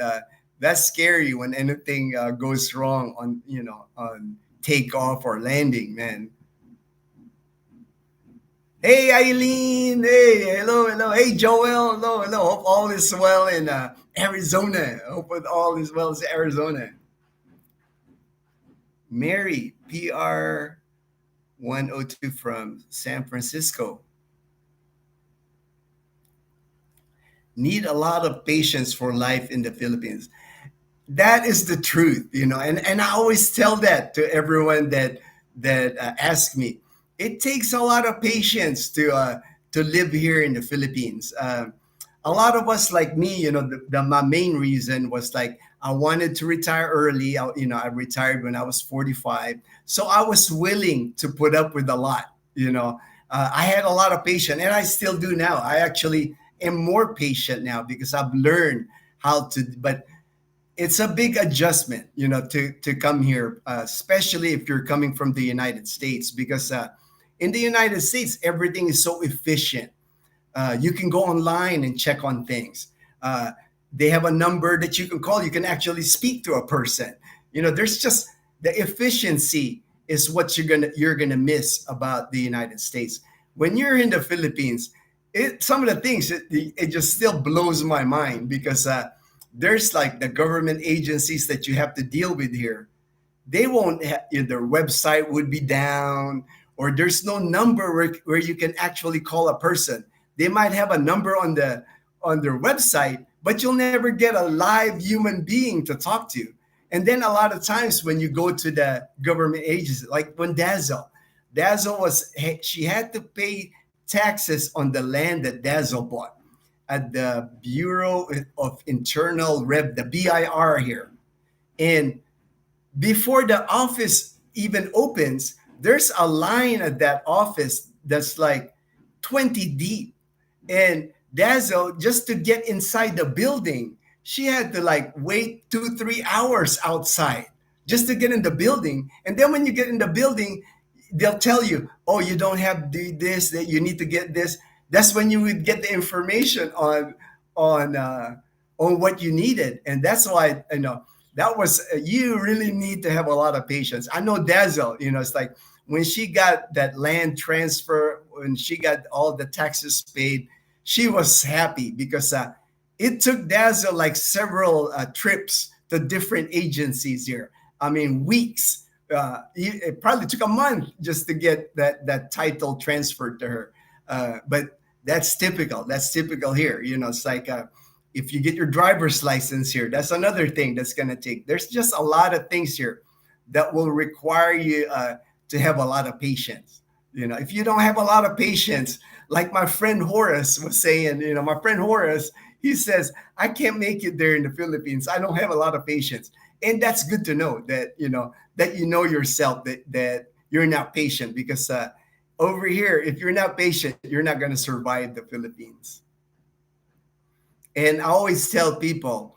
that's scary when anything goes wrong on takeoff or landing, man. Hey, Eileen. Hey, hello, hello. Hey, Joel. Hello, hello. Hope all is well in Arizona. Hope all is well in Arizona. Mary, PR 102 from San Francisco. Need a lot of patience for life in the Philippines. That is the truth, and I always tell that to everyone that asks me. It takes a lot of patience to live here in the Philippines. A lot of us, like me, my main reason was like I wanted to retire early. I retired when I was 45, so I was willing to put up with a lot. I had a lot of patience, and I still do now. I actually am more patient now because I've learned how to. But it's a big adjustment, to come here, especially if you're coming from the United States, because in the United States everything is so efficient. You can go online and check on things. They have a number that you can call. You can actually speak to a person. There's just the efficiency is what you're gonna miss about the United States. When you're in the Philippines, some of the things it just still blows my mind because there's like the government agencies that you have to deal with here. They won't have, their website would be down, or there's no number where you can actually call a person. They might have a number on their website, but you'll never get a live human being to talk to. And then a lot of times when you go to the government agency, like when Dazzle she had to pay taxes on the land that Dazzle bought at the Bureau of Internal Rev, the BIR here. And before the office even opens, there's a line at that office that's like 20 deep. And Dazzle, just to get inside the building, she had to like wait 2-3 hours outside just to get in the building. And then when you get in the building, they'll tell you, oh, you don't have this, that you need to get this. That's when you would get the information on what you needed. And that's why that was you really need to have a lot of patience. I know Dazzle, it's like when she got that land transfer, when she got all the taxes paid, she was happy because it took Dazzle like several trips to different agencies here. I mean, weeks. It probably took a month just to get that title transferred to her. But that's typical. That's typical here. It's like if you get your driver's license here, that's another thing that's going to take. There's just a lot of things here that will require you to have a lot of patience. If you don't have a lot of patience, like my friend Horace was saying, my friend Horace, he says, I can't make it there in the Philippines. I don't have a lot of patience. And that's good to know that, that yourself, that you're not patient, because over here, if you're not patient, you're not going to survive the Philippines. And I always tell people,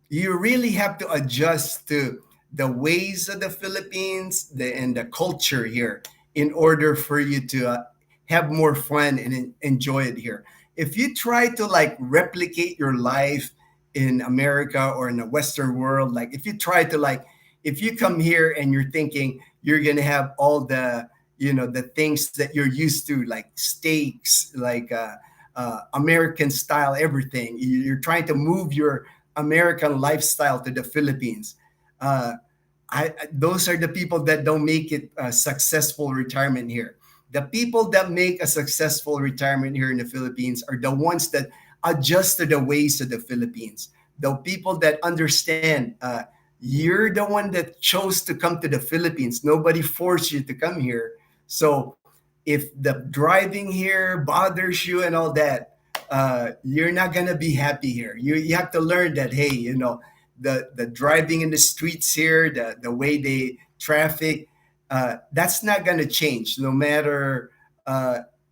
you really have to adjust to the ways of the Philippines and the culture here in order for you to have more fun and enjoy it here. If you try to like replicate your life in America or in the Western world, like if you try to like, if you come here and you're thinking you're going to have all the, the things that you're used to, like steaks, like American style, everything. You're trying to move your American lifestyle to the Philippines. Those are the people that don't make it a successful retirement here. The people that make a successful retirement here in the Philippines are the ones that adjust to the ways of the Philippines. The people that understand you're the one that chose to come to the Philippines. Nobody forced you to come here. So if the driving here bothers you and all that, you're not gonna be happy here. You have to learn that, hey, the driving in the streets here, the way they traffic, that's not gonna change no matter.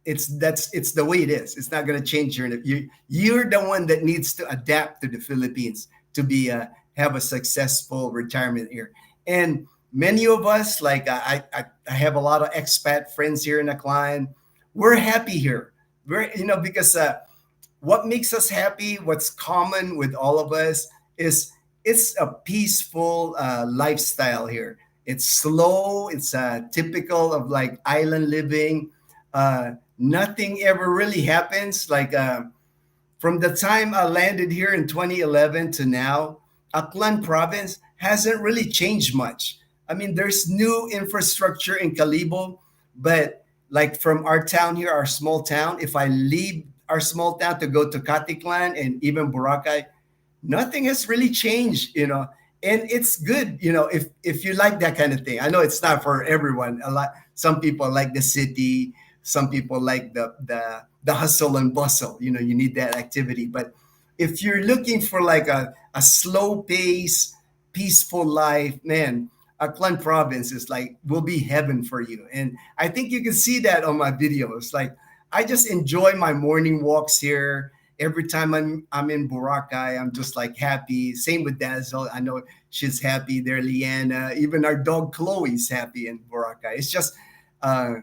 It's the way it is. It's not gonna change. You're the one that needs to adapt to the Philippines to be have a successful retirement here. And many of us, like I have a lot of expat friends here in Aklan. We're happy here. We're because what makes us happy, what's common with all of us, is it's a peaceful lifestyle here. It's slow. It's typical of like island living. Nothing ever really happens. Like from the time I landed here in 2011 to now, Aklan province hasn't really changed much. I mean, there's new infrastructure in Kalibo, but like from our town here, our small town, if I leave our small town to go to Katiklan and even Boracay, nothing has really changed. And it's good, if you like that kind of thing. I know it's not for everyone. Some people like the city, some people like the hustle and bustle. You need that activity. But if you're looking for like a slow pace, peaceful life, man, Aklan province is like will be heaven for you. And I think you can see that on my videos. Like I just enjoy my morning walks here. Every time I'm in Boracay, I'm just like happy. Same with Dazzle. I know she's happy there. Leanna, even our dog Chloe's happy in Boracay. Uh,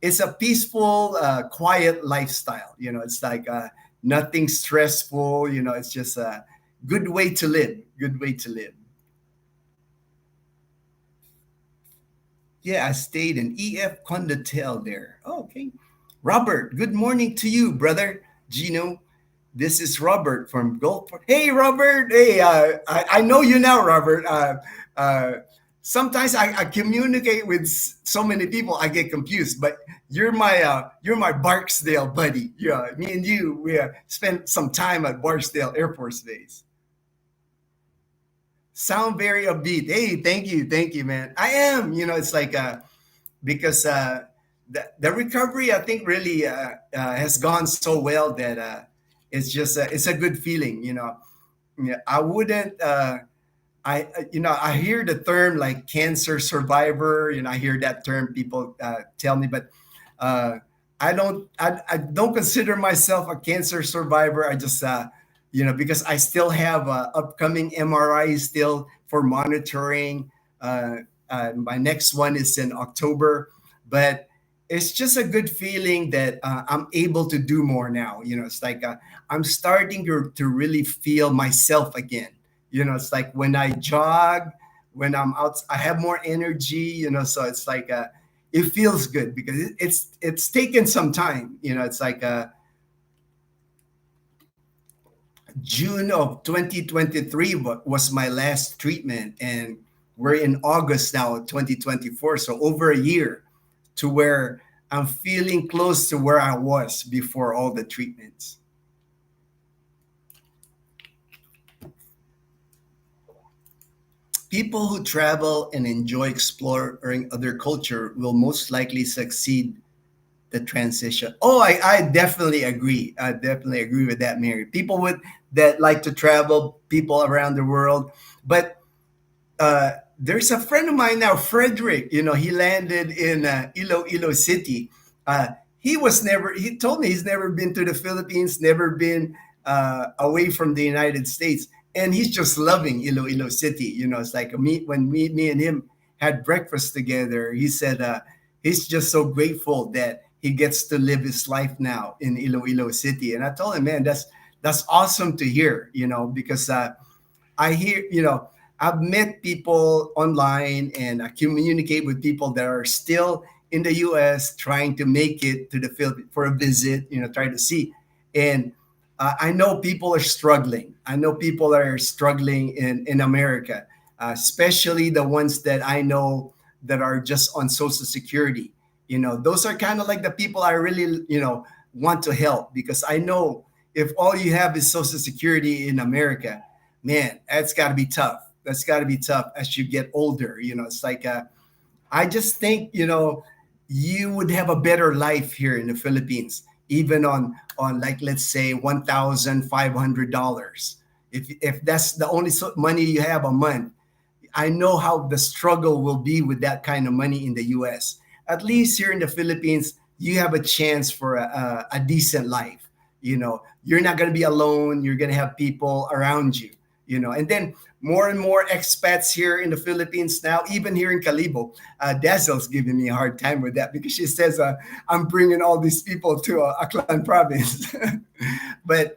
it's a peaceful, quiet lifestyle. It's like nothing stressful. It's just a good way to live. Good way to live. Yeah, I stayed in EF Condotel there. Oh, okay. Robert, good morning to you, brother. Gino, this is Robert from Gulfport. Hey, Robert. Hey, I know you now, Robert. Uh, Sometimes I communicate with so many people, I get confused. But you're my Barksdale buddy. Yeah, me and you, we spent some time at Barksdale Air Force Base. Sound very upbeat. Hey, thank you, man. I am. It's like because the recovery, I think, really has gone so well that it's a good feeling. Yeah, I wouldn't. I hear the term like cancer survivor. I hear that term people tell me, but uh, I don't consider myself a cancer survivor. I just because I still have upcoming MRI still for monitoring. My next one is in October, but it's just a good feeling that I'm able to do more now. It's like I'm starting to really feel myself again. It's like when I jog, when I'm out, I have more energy. So it's like it feels good because it's taken some time. It's like June of 2023 was my last treatment, and we're in August now, 2024. So over a year to where I'm feeling close to where I was before all the treatments. People who travel and enjoy exploring other culture will most likely succeed the transition. Oh, I definitely agree. I definitely agree with that, Mary. People that like to travel, people around the world. But there's a friend of mine now, Frederick. He landed in Iloilo City. He was never. He told me he's never been to the Philippines, never been away from the United States, and he's just loving Iloilo City. It's like when me and him had breakfast together. He said he's just so grateful that he gets to live his life now in Iloilo City. And I told him, man, that's awesome to hear. Because I hear, I've met people online and I communicate with people that are still in the US trying to make it to the Philippines for a visit, trying to see. And I know people are struggling. I know people are struggling in America, especially the ones that I know that are just on Social Security. Those are kind of like the people I really, want to help because I know if all you have is Social Security in America, man, that's got to be tough. That's got to be tough as you get older. It's like I just think you would have a better life here in the Philippines even on like, let's say $1,500. If that's the only money you have a month, I know how the struggle will be with that kind of money in the US. At least here in the Philippines, you have a chance for a decent life. You're not going to be alone. You're going to have people around you, and then more and more expats here in the Philippines now, even here in Calibo. Dazzle's giving me a hard time with that because she says I'm bringing all these people to Aklan province. But,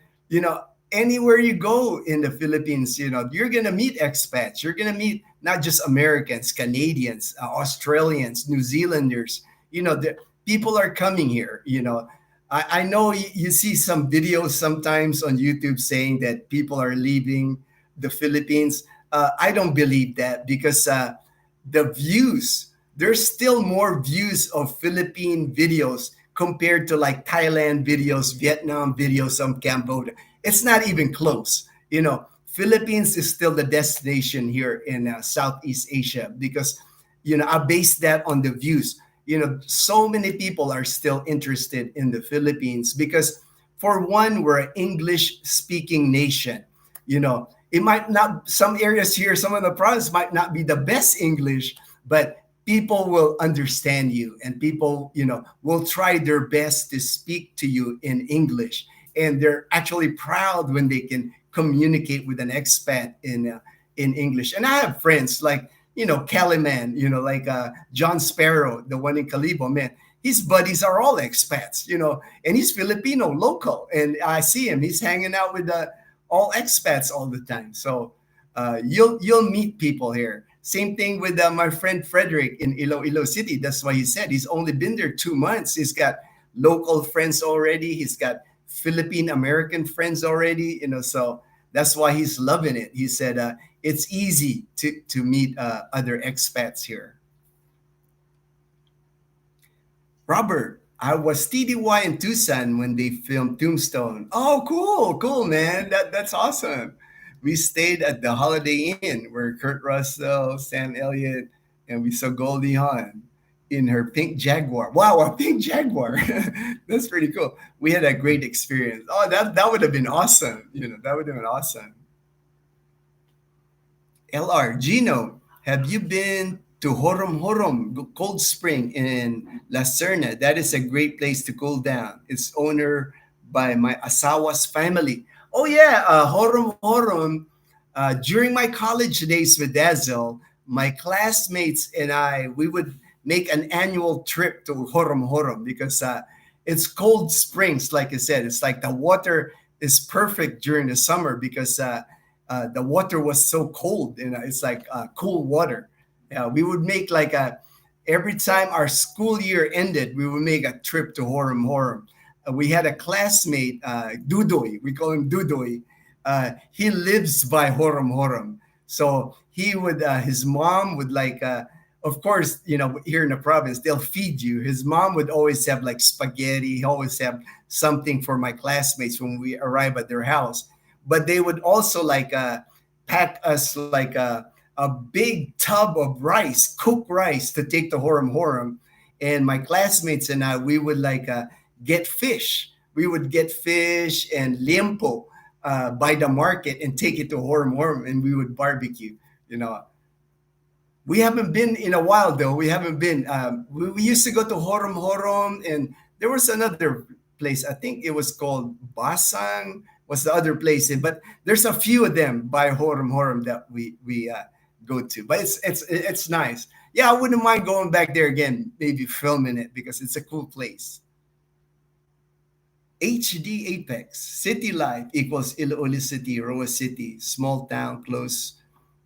anywhere you go in the Philippines, you're going to meet expats. You're going to meet not just Americans, Canadians, Australians, New Zealanders. The people are coming here. I know you see some videos sometimes on YouTube saying that people are leaving the Philippines. I don't believe that because the views, there's still more views of Philippine videos compared to like Thailand videos, Vietnam videos, some Cambodia. It's not even close. Philippines is still the destination here in Southeast Asia because, I base that on the views. So many people are still interested in the Philippines because, for one, we're an English speaking nation. It might not, some areas here, some of the province might not be the best English, but people will understand you, and people, will try their best to speak to you in English. And they're actually proud when they can communicate with an expat in English. And I have friends like, Caliman, like John Sparrow, the one in Calibo, man. His buddies are all expats, and he's Filipino local. And I see him; he's hanging out with all expats all the time. So you'll meet people here. Same thing with my friend Frederick in Iloilo City. That's why he said he's only been there 2 months. He's got local friends already. He's got Philippine American friends already. So that's why he's loving it. He said it's easy to meet other expats here. Robert, I was TDY in Tucson when they filmed Tombstone. Oh, cool, man. That's awesome. We stayed at the Holiday Inn where Kurt Russell, Sam Elliott, and we saw Goldie Hawn in her pink Jaguar. Wow, a pink Jaguar. That's pretty cool. We had a great experience. Oh, that would have been awesome. That would have been awesome. LR, Gino, have you been to Horom Horom Cold Spring in La Serna? That is a great place to cool down. It's owned by my asawa's family. Oh yeah, Horom Horom. During my college days with Dazzle, my classmates and I, we would make an annual trip to Horom Horom because it's cold springs. Like I said, it's like the water is perfect during the summer because the water was so cold, and it's like cool water. We would make like every time our school year ended, we would make a trip to Horom Horom. We had a classmate, Dudoy. We call him Dudoy. He lives by Horom Horom. So he would, his mom would like, of course, here in the province, they'll feed you. His mom would always have like spaghetti. He always have something for my classmates when we arrive at their house. But they would also like pack us like a big tub of rice, cooked rice to take to Horom Horom. And my classmates and I, we would like get fish. We would get fish and liempo by the market and take it to Horom Horom, and we would barbecue. We haven't been in a while though. We haven't been. We used to go to Horom Horom, and there was another place. I think it was called Basang. Was the other place? But there's a few of them by Horom Horom that we go to. But it's nice. Yeah, I wouldn't mind going back there again, maybe filming it because it's a cool place. HD Apex, city life equals Iloilo City, Roa City, small town close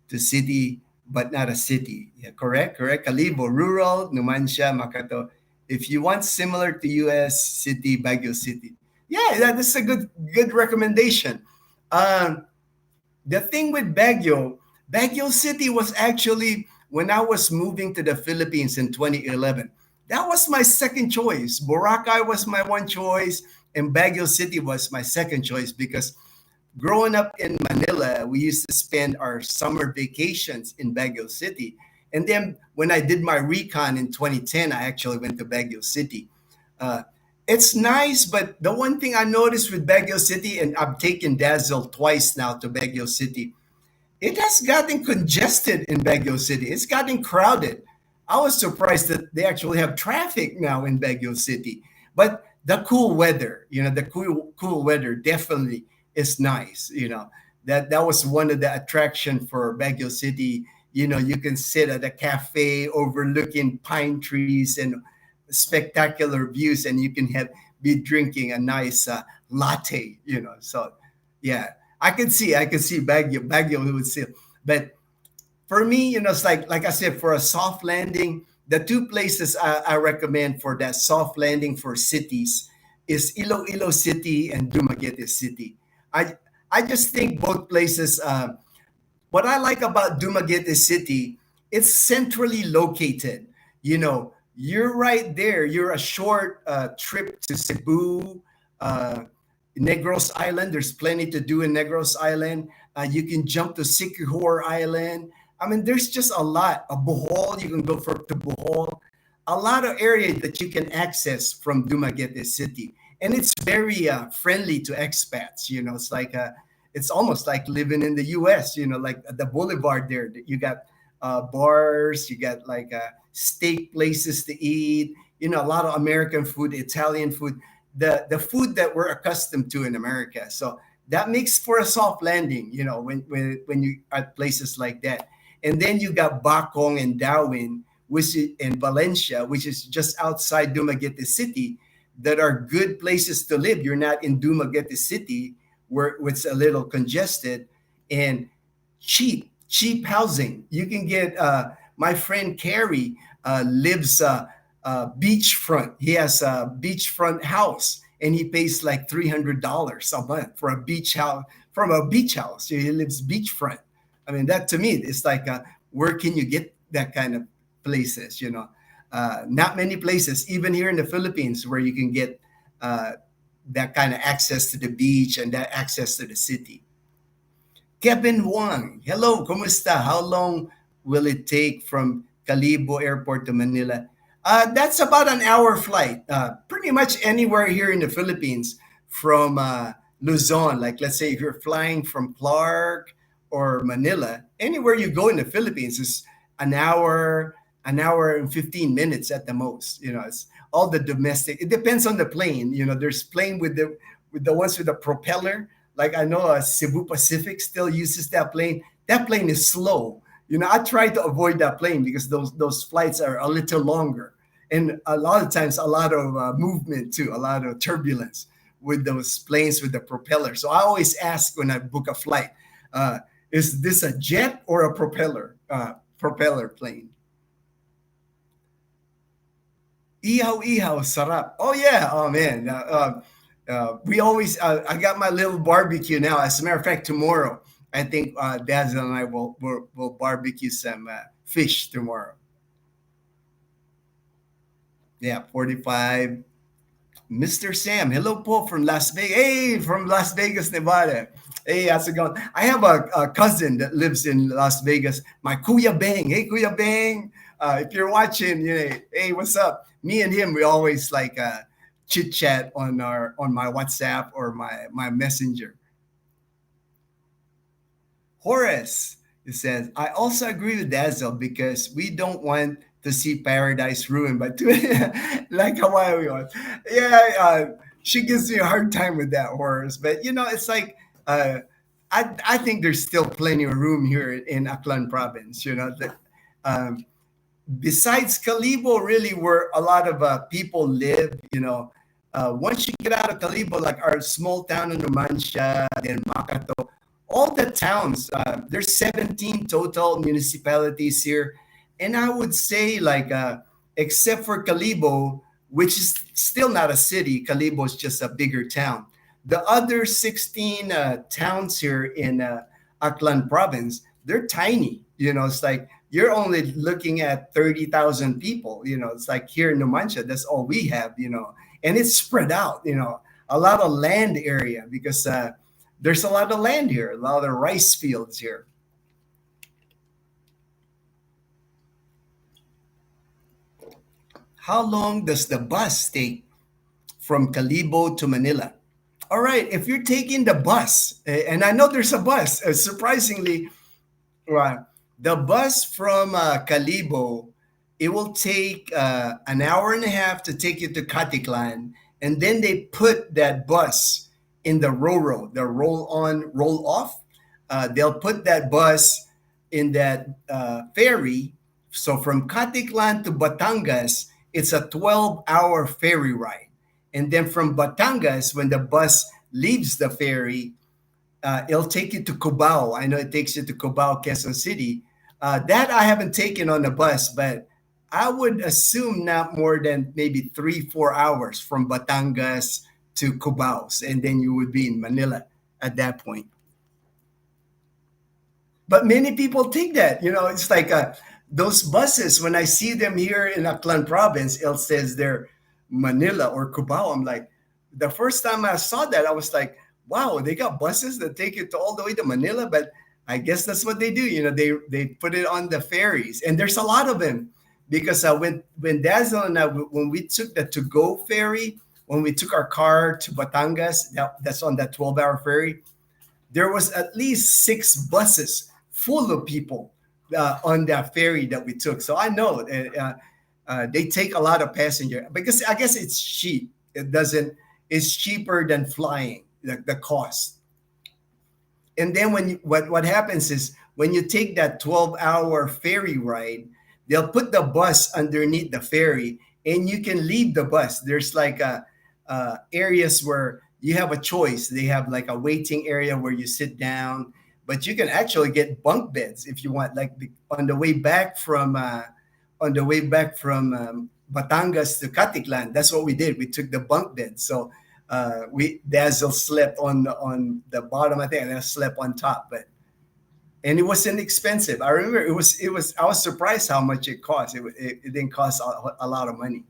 to city, but not a city. Yeah, correct. Calibo, rural, Numancia, Makato. If you want similar to US city, Baguio City. Yeah, that's a good recommendation. The thing with Baguio City was actually when I was moving to the Philippines in 2011. That was my second choice. Boracay was my one choice, and Baguio City was my second choice because growing up in Manila, we used to spend our summer vacations in Baguio City. And then when I did my recon in 2010, I actually went to Baguio City. Uh, It's nice, but the one thing I noticed with Baguio City, and I've taken Dazzle twice now to Baguio City, it has gotten congested in Baguio City. It's gotten crowded. I was surprised that they actually have traffic now in Baguio City. But the cool weather, the cool weather definitely is nice. That was one of the attraction for Baguio City. You can sit at a cafe overlooking pine trees and spectacular views, and you can have be drinking a nice latte. So yeah, I could see Baguio would see, but for me, it's like I said, for a soft landing, the two places I recommend for that soft landing for cities is Iloilo City and Dumaguete City. I I just think both places. What I like about Dumaguete City, it's centrally located. You're right there. You're a short trip to Cebu, uh, Negros Island. There's plenty to do in Negros Island. You can jump to Siquijor Island. I mean, there's just a lot. A Bohol, you can go to Bohol. A lot of area that you can access from Dumaguete City, and it's very friendly to expats. It's almost like living in the U.S. Like the Boulevard there. You got bars, you got like steak places to eat. A lot of American food, Italian food, the food that we're accustomed to in America. So that makes for a soft landing. When you at places like that, and then you got Bacong and Darwin, which is in Valencia, which is just outside Dumaguete City, that are good places to live. You're not in Dumaguete City where it's a little congested, and cheap housing. You can get. My friend Carrie lives beachfront. He has a beachfront house, and he pays like $300 a month for a beach house from a beach house. He lives beachfront. I mean, that to me is like, where can you get that kind of places? Not many places, even here in the Philippines, where you can get that kind of access to the beach and that access to the city. Kevin Wang, hello, kumusta? How long will it take from Calibo Airport to Manila? That's about an hour flight. Pretty much anywhere here in the Philippines from Luzon. Like, let's say if you're flying from Clark or Manila, anywhere you go in the Philippines is an hour and 15 minutes at the most. It's all the domestic. It depends on the plane. There's plane with the ones with the propeller. Like I know Cebu Pacific still uses that plane. That plane is slow. I try to avoid that plane because those flights are a little longer, and a lot of times a lot of movement too, a lot of turbulence with those planes with the propeller. So I always ask when I book a flight, is this a jet or a propeller plane? Ihaw ihaw sarap. Oh yeah. Oh man. We always. I got my little barbecue now. As a matter of fact, tomorrow I think Dazzle and I will barbecue some fish tomorrow. Yeah, 45. Mr. Sam, hello po from Las Vegas. Hey, from Las Vegas, Nevada. Hey, how's it going? I have a cousin that lives in Las Vegas. My Kuya Bang. Hey, Kuya Bang. If you're watching, hey, what's up? Me and him, we always like chit chat on my WhatsApp or my messenger. Horace, it says, I also agree with Dazzle because we don't want to see paradise ruined by two, like Hawaii was. Yeah, she gives me a hard time with that, Horace. But it's like I think there's still plenty of room here in Aklan province. Um, Besides Calibo, really where a lot of people live. Once you get out of Calibo, like our small town in Numancia, then Makato, all the towns, there's 17 total municipalities here. And I would say, like, except for Calibo, which is still not a city, Calibo is just a bigger town. The other 16 towns here in Aklan province, they're tiny. It's like you're only looking at 30,000 people. It's like here in Numancia, that's all we have, and it's spread out, a lot of land area because there's a lot of land here, a lot of rice fields here. How long does the bus take from Calibo to Manila. All right, if you're taking the bus, and I know there's a bus, surprisingly, right, the bus from Calibo, it will take an hour and a half to take you to Katiklan, and then they put that bus in the Roro, the roll on, roll off. They'll put that bus in that ferry. So from Katiklan to Batangas, it's a 12-hour ferry ride. And then from Batangas, when the bus leaves the ferry, it'll take you to Cubao. I know it takes you to Cubao, Quezon City. That I haven't taken on the bus, but I would assume not more than maybe 3-4 hours from Batangas to Cubao, and then you would be in Manila at that point. But many people think that, it's like those buses, when I see them here in Aklan province, it says they're Manila or Cubao. I'm like, the first time I saw that, I was like, wow, they got buses that take you to all the way to Manila. But I guess that's what they do. They put it on the ferries, and there's a lot of them because when Dazzle and I, when we took the to go ferry, when we took our car to Batangas, that's on that 12-hour ferry, there was at least 6 buses full of people on that ferry that we took. So I know they take a lot of passenger because I guess it's cheap. It's cheaper than flying, the cost. And then what happens is when you take that 12-hour ferry ride, they'll put the bus underneath the ferry and you can leave the bus. There's like areas where you have a choice. They have like a waiting area where you sit down, but you can actually get bunk beds if you want. Like on the way back from Batangas to Katiklan, that's what we did. We took the bunk bed. So we Dazzle slept on the bottom, I think, and I slept on top. And it wasn't expensive. I remember it was. I was surprised how much it cost. It didn't cost a lot of money.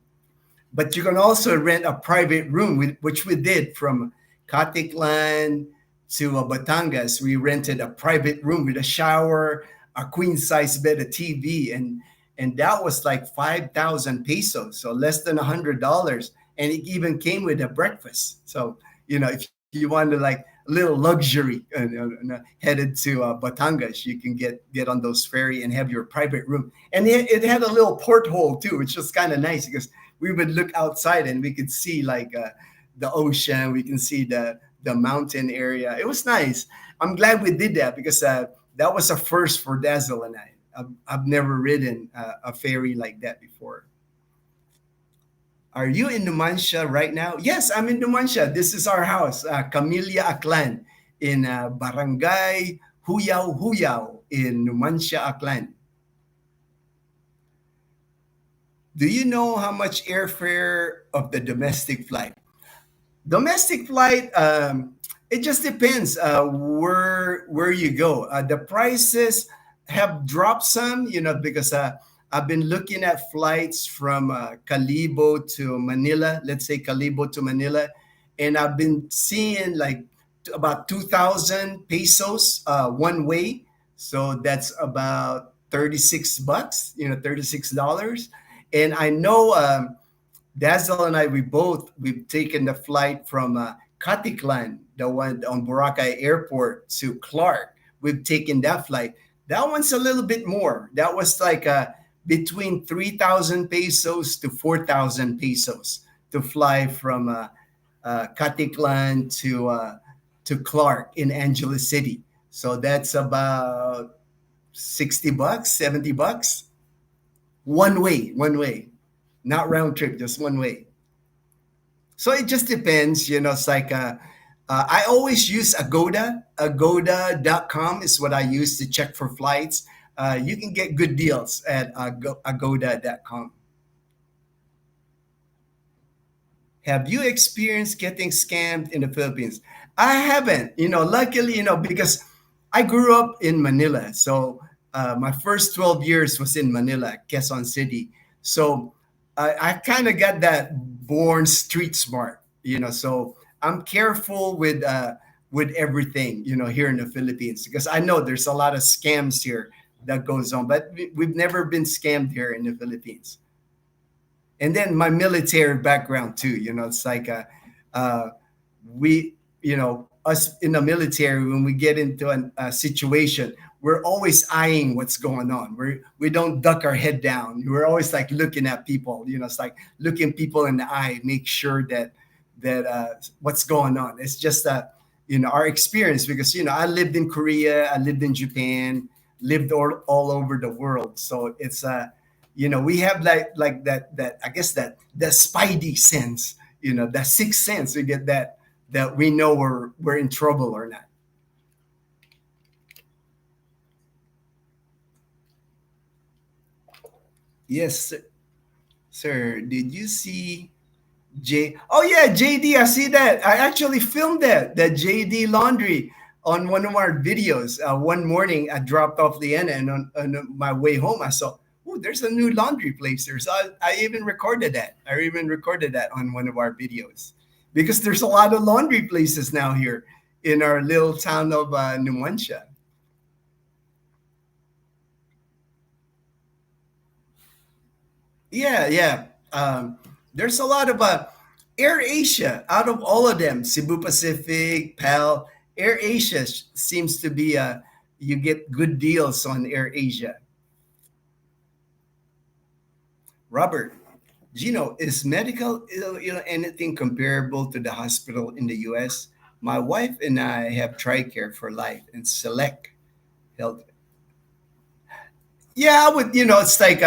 But you can also rent a private room, which we did from Katiklan to Batangas. We rented a private room with a shower, a queen size bed, a TV, and that was like 5,000 pesos, so less than $100, and it even came with a breakfast. So if you want to like a little luxury headed to Batangas, you can get on those ferry and have your private room, and it had a little porthole too, which was kind of nice because we would look outside and we could see like the ocean. We can see the mountain area. It was nice. I'm glad we did that because that was a first for Dazzle and I. I've never ridden a ferry like that before. Are you in Numancia right now? Yes, I'm in Numancia. This is our house, Camellia Aklan, in Barangay Huyao Huyao in Numancia Aklan. Do you know how much airfare of the domestic flight? Domestic flight, it just depends where you go. The prices have dropped some, because I've been looking at flights from Calibo to Manila, let's say Calibo to Manila, and I've been seeing like about 2,000 pesos one way. So that's about 36 bucks, $36. And I know Dazzle and I, we've taken the flight from Katiklan, the one on Boracay Airport, to Clark. We've taken that flight. That one's a little bit more. That was like between 3,000 pesos to 4,000 pesos to fly from Katiklan to Clark in Angeles City. So that's about 60 bucks, 70 bucks. One way, not round trip, just one way. So it just depends, it's like I always use Agoda. Agoda.com is what I use to check for flights. You can get good deals at Agoda.com. Have you experienced getting scammed in the Philippines? I haven't, luckily, because I grew up in Manila. So my first 12 years was in Manila, Quezon City. So I kind of got that born street smart, so I'm careful with everything, here in the Philippines, because I know there's a lot of scams here that goes on, but we've never been scammed here in the Philippines. And then my military background too. It's like uh, we, us in the military, when we get into a situation, we're always eyeing what's going on. We don't duck our head down. We're always like looking at people. It's like looking people in the eye, make sure that what's going on. It's just our experience, because I lived in Korea, I lived in Japan, lived all over the world. So it's we have like that I guess that spidey sense, that sixth sense. We get that we know we're in trouble or not. Yes, sir. Did you see Oh yeah, JD. I see that. I actually filmed that JD laundry on one of our videos. One morning, I dropped off Leanna, and on my way home, I saw, oh, there's a new laundry place there. So I even recorded that. I even recorded that on one of our videos, because there's a lot of laundry places now here in our little town of Numancia. Yeah, yeah. There's a lot of Air Asia. Out of all of them, Cebu Pacific, PAL, Air Asia seems to be you get good deals on Air Asia. Robert, Gino, is medical anything comparable to the hospital in the U.S.? My wife and I have TRICARE for life and select health. Yeah, I would. It's like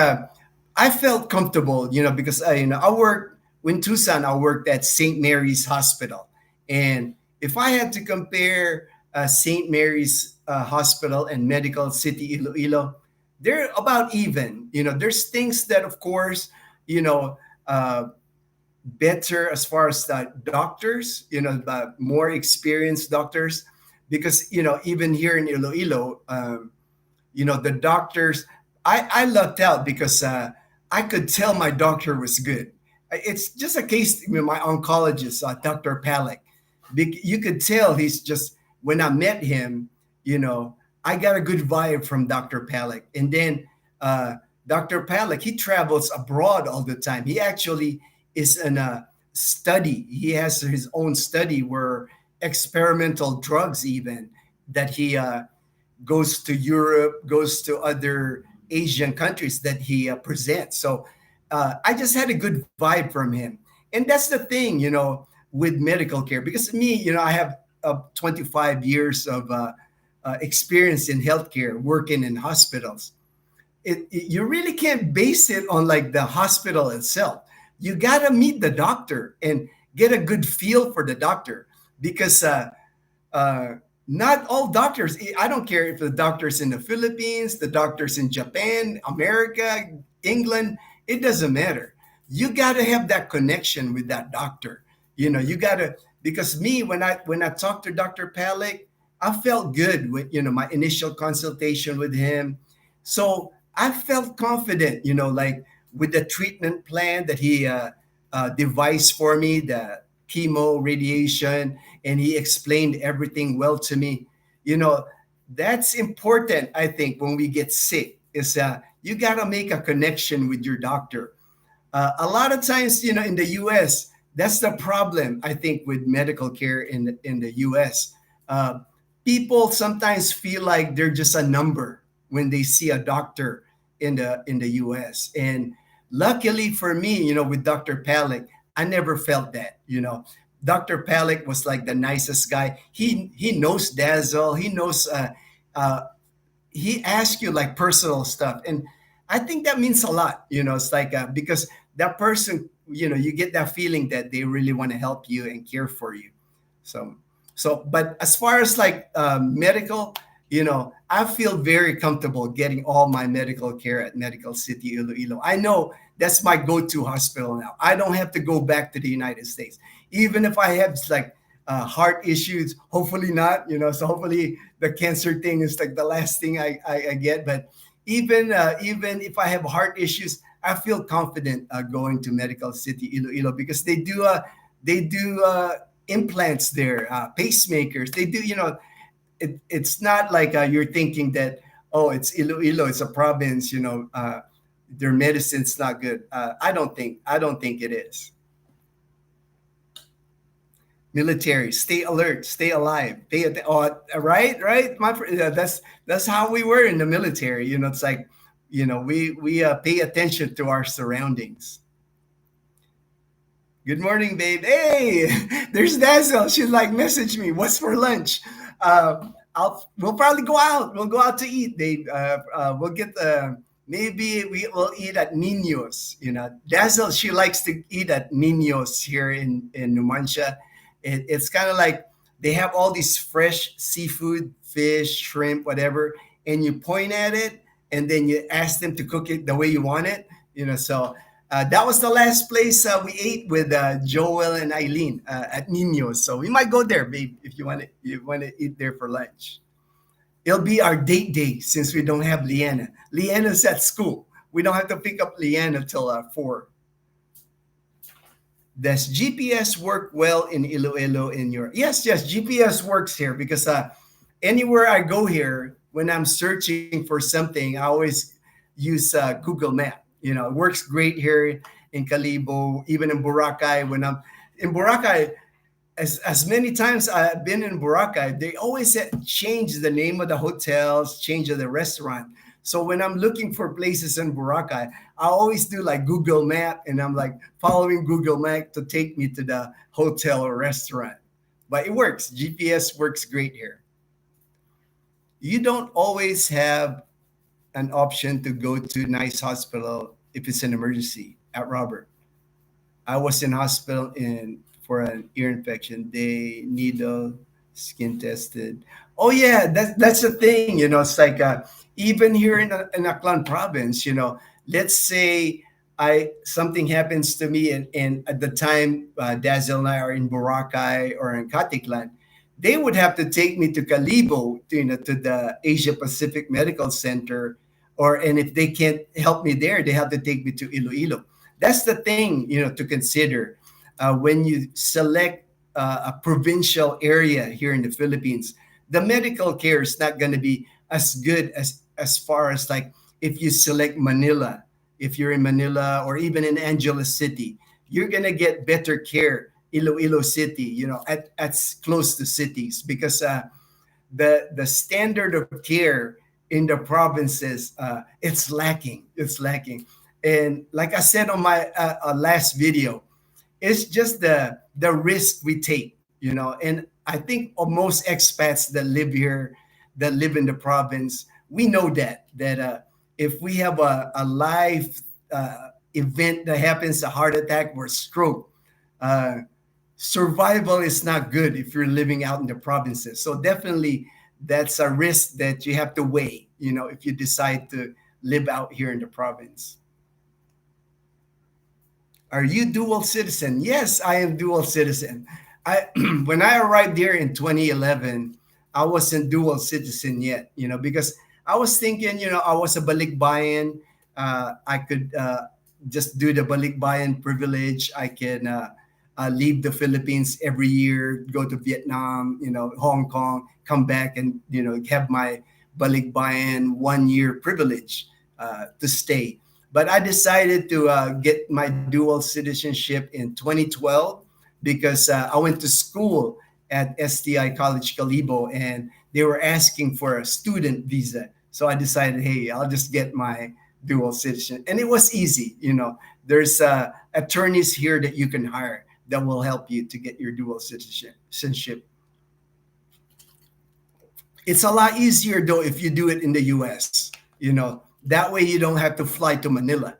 I felt comfortable, because I worked in Tucson. I worked at St. Mary's Hospital, and if I had to compare St. Mary's Hospital and Medical City Iloilo, they're about even. There's things that, of course, you know, uh, better as far as the doctors, more experienced doctors, because even here in Iloilo. The doctors, I lucked out because I could tell my doctor was good. It's just a case with my oncologist, Dr. Palik. You could tell he's just, when I met him, you know, I got a good vibe from Dr. Palik. And then Dr. Palik, he travels abroad all the time. He actually is in a study. He has his own study where experimental drugs, even that he goes to Europe, goes to other Asian countries that he presents. So I just had a good vibe from him. And that's the thing, with medical care, because me, I have 25 years of experience in healthcare, working in hospitals. You really can't base it on like the hospital itself. You got to meet the doctor and get a good feel for the doctor, because uh, not all doctors, I don't care if the doctor's in the Philippines, the doctor's in Japan, America, England, it doesn't matter. You got to have that connection with that doctor. You got to, because me, when I talked to Dr. Palik, I felt good with, my initial consultation with him. So I felt confident, like with the treatment plan that he devised for me, the chemo, radiation, and he explained everything well to me. You know, that's important, I think, when we get sick, is you got to make a connection with your doctor. A lot of times, in the US, that's the problem, I think, with medical care in the US. Uh, People sometimes feel like they're just a number when they see a doctor in the US. And luckily for me, with Dr. Palik, I never felt that. Dr. Palik was like the nicest guy. He knows Dazzle. He knows uh, he asks you like personal stuff, and I think that means a lot. It's like because that person, you get that feeling that they really want to help you and care for you. So so but as far as like medical, I feel very comfortable getting all my medical care at Medical City Iloilo. I know that's my go-to hospital now. I don't have to go back to the United States, even if I have like heart issues. Hopefully not, so hopefully the cancer thing is like the last thing I get. But even if I have heart issues, I feel confident going to Medical City Iloilo, because they do implants there, pacemakers. They do, it's not like you're thinking that, oh, it's Iloilo, it's a province, their medicine's not good. I don't think it is. Military, stay alert, stay alive, right. That's how we were in the military. It's like, we pay attention to our surroundings. Good morning, babe. Hey, there's Dazzle. She's like, message me. What's for lunch? We'll probably go out. We'll go out to eat, babe. We'll get maybe we will eat at Nino's. Dazzle. She likes to eat at Nino's here in Numancia. It's kind of like they have all these fresh seafood, fish, shrimp, whatever, and you point at it, and then you ask them to cook it the way you want it. So that was the last place we ate with Joel and Eileen at Nino's. So we might go there, babe, if you want to eat there for lunch. It'll be our date day since we don't have Leanna. Leanna's at school. We don't have to pick up Leanna till 4. Does GPS work well in Iloilo in Europe? Yes, GPS works here because anywhere I go here, when I'm searching for something, I always use Google Map. It works great here in Calibo, even in Boracay. When I'm in Boracay, as many times I've been in Boracay, they always change the name of the hotels, change of the restaurant. So when I'm looking for places in Boracay, I always do like Google Map, and I'm like following Google Map to take me to the hotel or restaurant. But it works. GPS works great here. You don't always have an option to go to nice hospital if it's an emergency. At Robert, I was in hospital for an ear infection. They needle, skin tested. Oh yeah, that's the thing. It's like even here in Aklan province. Let's say I something happens to me, and at the time Dazzle and I are in Boracay or in Katiklan, they would have to take me to Calibo, to the Asia Pacific Medical Center, and if they can't help me there, they have to take me to Iloilo. That's the thing, to consider when you select a provincial area here in the Philippines. The medical care is not going to be as good as far as like if you select Manila. If you're in Manila or even in Angeles City, you're going to get better care. Iloilo City, at close to cities, because the standard of care in the provinces, it's lacking. And like I said on my last video, it's just the risk we take. And I think of most expats that live here, that live in the province, we know that if we have a live event that happens, a heart attack or stroke, uh, survival is not good if you're living out in the provinces. So definitely that's a risk that you have to weigh, if you decide to live out here in the province. Are you dual citizen? Yes, I am dual citizen. I When I arrived here in 2011, I wasn't dual citizen yet, because I was thinking, I was a balikbayan. I could just do the balikbayan privilege. I can leave the Philippines every year, go to Vietnam, Hong Kong, come back and, have my balikbayan 1 year privilege to stay. But I decided to get my dual citizenship in 2012 because I went to school at STI College Calibo, and they were asking for a student visa. So I decided, hey, I'll just get my dual citizen. And it was easy. There's attorneys here that you can hire that will help you to get your dual citizenship. It's a lot easier though if you do it in the US. That way you don't have to fly to Manila.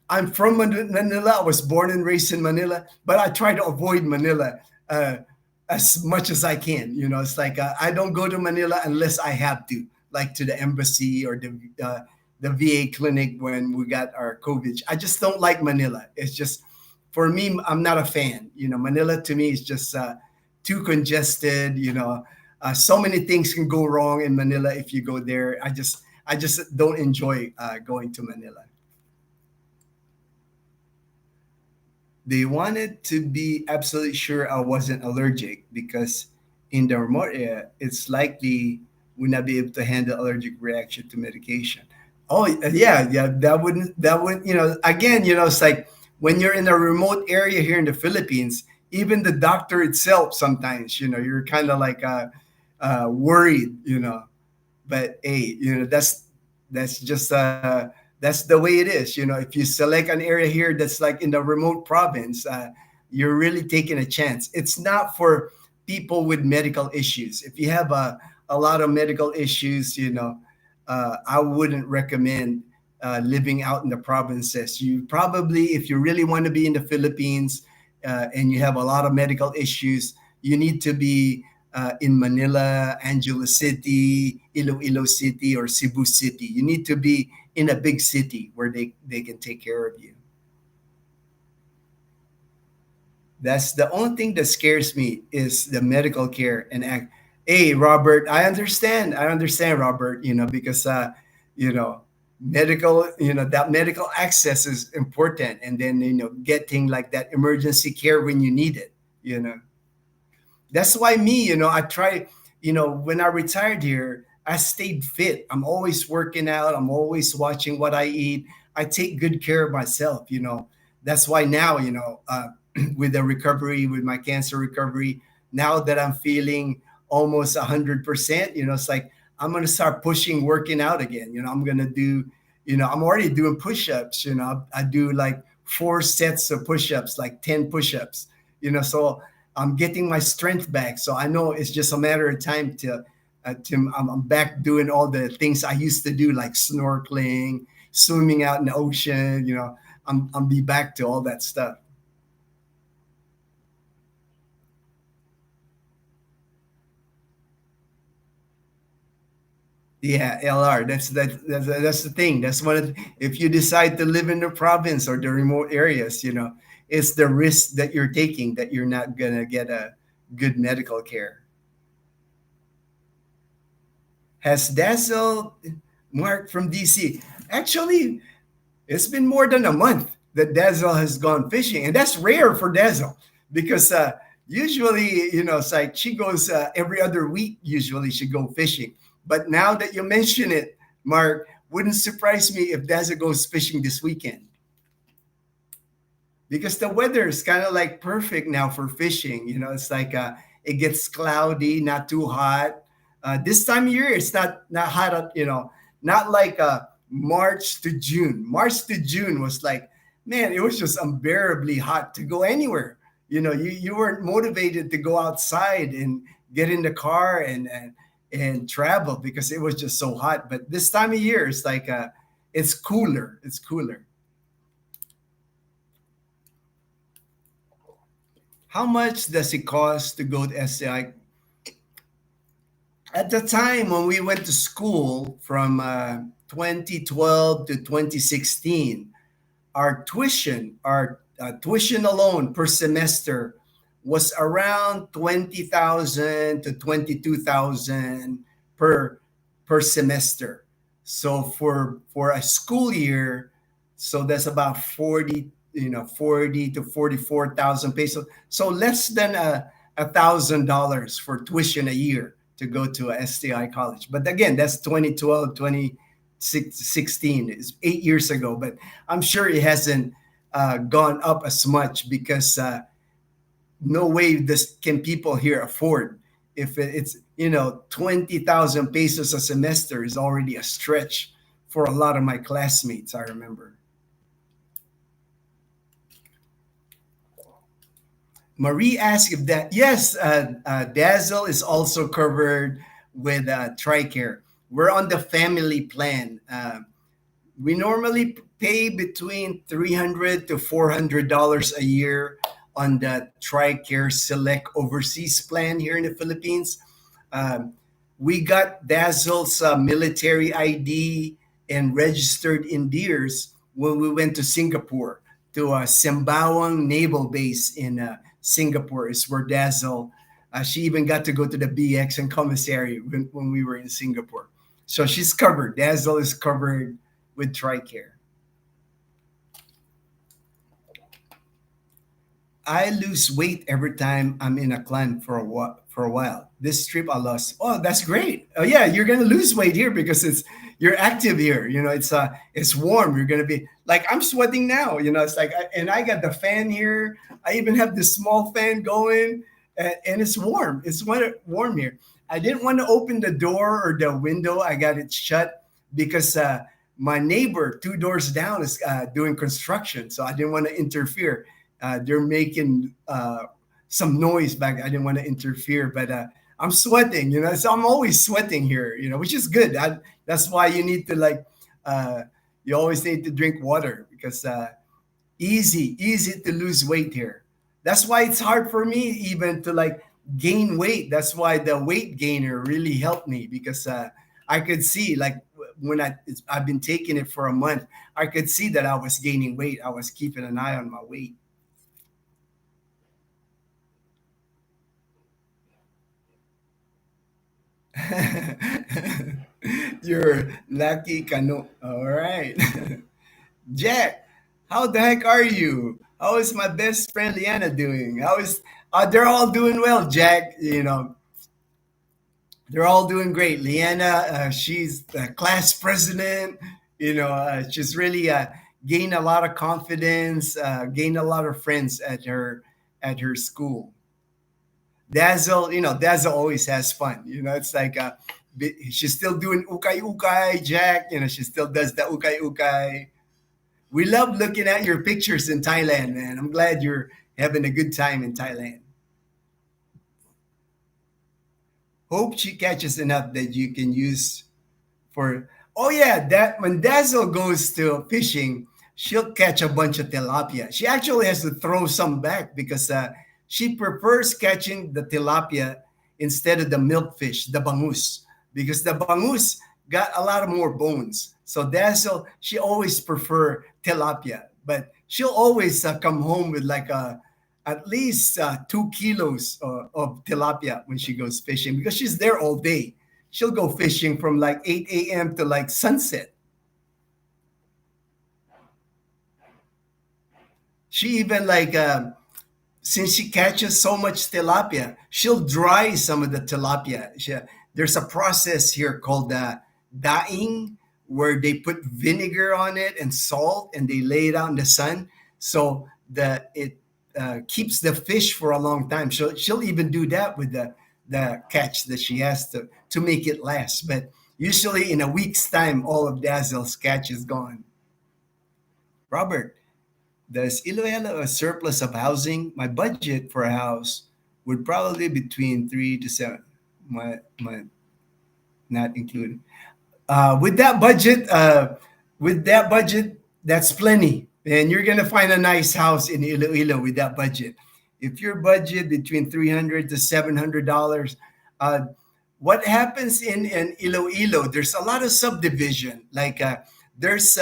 I'm from Manila. I was born and raised in Manila, but I try to avoid Manila as much as I can. It's like I don't go to Manila unless I have to, like to the embassy or the VA clinic when we got our COVID. I just don't like Manila. It's just, for me, I'm not a fan. Manila to me is just too congested. So many things can go wrong in Manila if you go there. I just don't enjoy going to Manila. They wanted to be absolutely sure I wasn't allergic because in the remote area, it's likely we not be able to handle allergic reaction to medication. Oh yeah, yeah. That wouldn't. Again, it's like when you're in a remote area here in the Philippines, even the doctor itself sometimes, you're kind of like worried, but hey, that's just that's the way it is. If you select an area here that's like in the remote province, you're really taking a chance. It's not for people with medical issues. If you have a lot of medical issues, I wouldn't recommend living out in the provinces. You probably, if you really want to be in the Philippines, and you have a lot of medical issues, you need to be in Manila, Angeles City, Iloilo City, or Cebu City. You need to be in a big city where they can take care of you. That's the only thing that scares me is the medical care and act. Hey, Robert, I understand, Robert. Because you know, that medical access is important, and then getting like that emergency care when you need it. You know. That's why me, I try, when I retired here, I stayed fit. I'm always working out. I'm always watching what I eat. I take good care of myself. That's why now, with the recovery, with my cancer recovery, now that I'm feeling almost 100%, it's like I'm going to start pushing working out again. I'm going to do, I'm already doing push-ups. I do like 4 sets of push-ups, like 10 push-ups, so I'm getting my strength back. So I know it's just a matter of time to I'm back doing all the things I used to do, like snorkeling, swimming out in the ocean. I'm be back to all that stuff. Yeah, LR. That's the thing. That's one of if you decide to live in the province or the remote areas, it's the risk that you're taking that you're not gonna get a good medical care. Has Dazzle Mark from DC? Actually, it's been more than a month that Dazzle has gone fishing, and that's rare for Dazzle because usually, it's like she goes every other week. Usually, she go fishing. But now that you mention it, Mark, wouldn't surprise me if Dazzle goes fishing this weekend because the weather is kind of like perfect now for fishing. It's like it gets cloudy, not too hot. This time of year, it's not hot. Not like March to June. March to June was like, man, it was just unbearably hot to go anywhere. You weren't motivated to go outside and get in the car and travel because it was just so hot. But this time of year, it's like it's cooler. It's cooler. How much does it cost to go to SCI? At the time when we went to school from 2012 to 2016, our tuition alone per semester was around 20,000 to 22,000 per per semester. So for a school year, so that's about 40 to 44,000 pesos. So less than $1,000 for tuition a year to go to a STI college. But again, that's 2012, 2016. It's 8 years ago. But I'm sure it hasn't gone up as much because no way this can people here afford. If it's 20,000 pesos a semester is already a stretch for a lot of my classmates. I remember. Marie asked if that, yes, Dazzle is also covered with TRICARE. We're on the family plan. We normally pay between $300 to $400 a year on the TRICARE Select Overseas plan here in the Philippines. Um, we got Dazzle's military ID and registered in Deers when we went to Singapore to Sembawang Naval Base in Singapore. Is where Dazzle. She even got to go to the BX and commissary when we were in Singapore. So she's covered. Dazzle is covered with TRICARE. I lose weight every time I'm in a climb for a while. this trip I lost. Oh, that's great. Oh yeah, you're gonna lose weight here because you're active here. It's warm. You're gonna be like I'm sweating now. It's like and I got the fan here. I even have this small fan going, and it's warm. It's warm here. I didn't want to open the door or the window. I got it shut because my neighbor 2 doors down is doing construction, so I didn't want to interfere. They're making some noise back. I didn't want to interfere, but I'm sweating. So I'm always sweating here. Which is good. That's why you need to you always need to drink water because easy to lose weight here. That's why it's hard for me even to gain weight. That's why the weight gainer really helped me because I could see when I've been taking it for a month, I could see that I was gaining weight. I was keeping an eye on my weight. You're lucky, Kano. All right. Jack, how the heck are you? How is my best friend Liana doing? They're all doing well, Jack. They're all doing great. Liana, she's the class president. She's really gained a lot of confidence, gained a lot of friends at her school. Dazzle, Dazzle always has fun. It's like she's still doing ukay ukay, Jack. She still does the ukay ukay. We love looking at your pictures in Thailand, man. I'm glad you're having a good time in Thailand. Hope she catches enough that you can use for. Oh yeah, that when Dazzle goes to fishing, she'll catch a bunch of tilapia. She actually has to throw some back because she prefers catching the tilapia instead of the milkfish, the bangus, because the bangus got a lot of more bones. So Dazzle, she always prefer tilapia, but she'll always come home with at least 2 kilos of tilapia when she goes fishing because she's there all day. She'll go fishing from 8 a.m. to sunset. She even since she catches so much tilapia, she'll dry some of the tilapia. There's a process here called daing, where they put vinegar on it and salt, and they lay it out in the sun, so that it keeps the fish for a long time. She'll even do that with the catch that she has to make it last. But usually in a week's time, all of Dazzle's catch is gone. Robert, does Iloilo a surplus of housing? My budget for a house would probably be between 3 to 7. My not included. With that budget, that's plenty, and you're gonna find a nice house in Iloilo with that budget. If your budget between $300 to $700, uh, what happens in Iloilo? There's a lot of subdivision. There's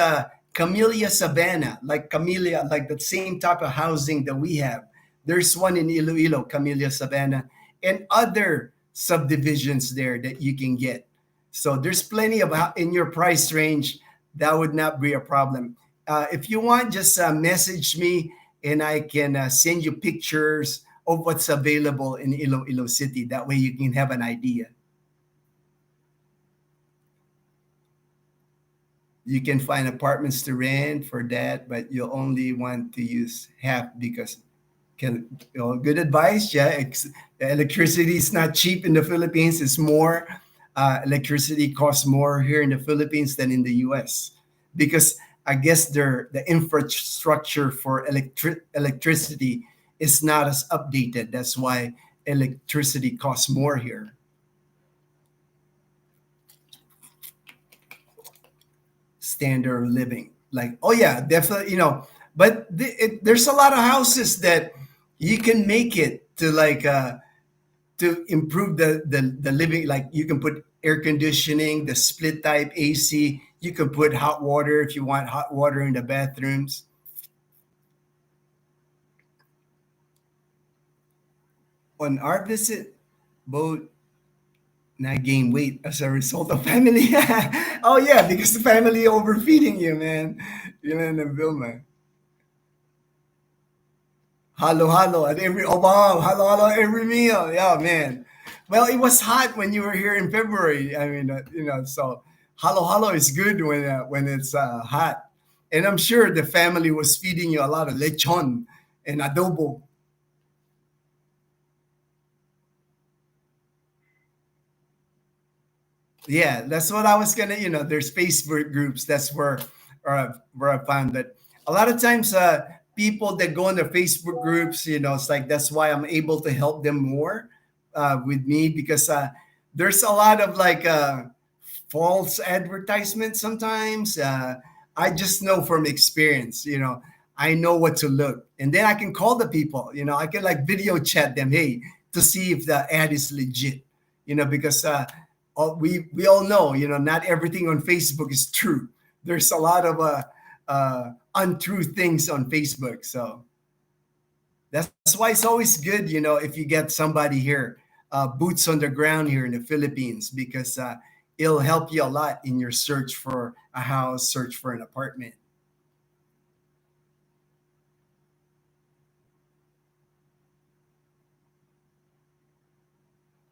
Camellia Savannah, like Camellia, like the same type of housing that we have. There's one in Iloilo, Camellia Savannah, and other subdivisions there that you can get. So there's plenty of in your price range. That would not be a problem. If you want, just message me and I can send you pictures of what's available in Iloilo City. That way you can have an idea. You can find apartments to rent for that, but you'll only want to use half because good advice. Yeah, electricity is not cheap in the Philippines. It's more. Electricity costs more here in the Philippines than in the U.S. because I guess the infrastructure for electricity is not as updated. That's why electricity costs more here. Standard of living, oh yeah, definitely. But there's a lot of houses that you can make it to improve the living. You can put air conditioning, the split type AC. You can put hot water if you want hot water in the bathrooms. On our visit, both not gain weight as a result of family. Oh yeah, because the family overfeeding you, man. And Vilma. Halo halo at every, oh wow, halo halo at every meal. Yeah, man. Well, it was hot when you were here in February. I mean, so halo halo is good when it's hot. And I'm sure the family was feeding you a lot of lechon and adobo. Yeah, that's what I was gonna. There's Facebook groups. That's where I found that a lot of times people that go in their Facebook groups, it's like that's why I'm able to help them more with me because there's a lot of like false advertisements sometimes. I just know from experience. I know what to look, and then I can call the people. I can like video chat them, hey, to see if the ad is legit. Because we all know, not everything on Facebook is true. There's a lot of untrue things on Facebook. So that's why it's always good, if you get somebody here, boots on the ground here in the Philippines, because it'll help you a lot in your search for a house, search for an apartment.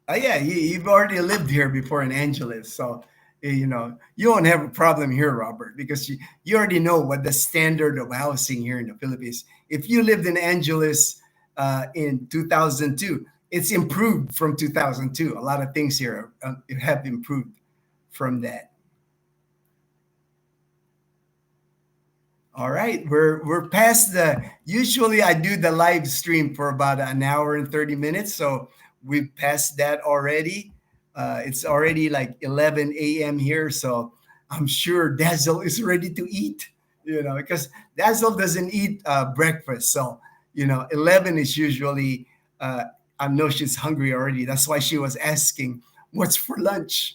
Yeah, you've already lived here before in Angeles, so you won't have a problem here, Robert, because you already know what the standard of housing here in the Philippines. If you lived in Angeles in 2002, it's improved from 2002. A lot of things here have improved from that. All right, we're past the. Usually, I do the live stream for about an hour and 30 minutes, so we've passed that already. It's already like 11 a.m. here, so I'm sure Dazzle is ready to eat. Because Dazzle doesn't eat breakfast, so 11 is usually. I know she's hungry already. That's why she was asking, "What's for lunch?"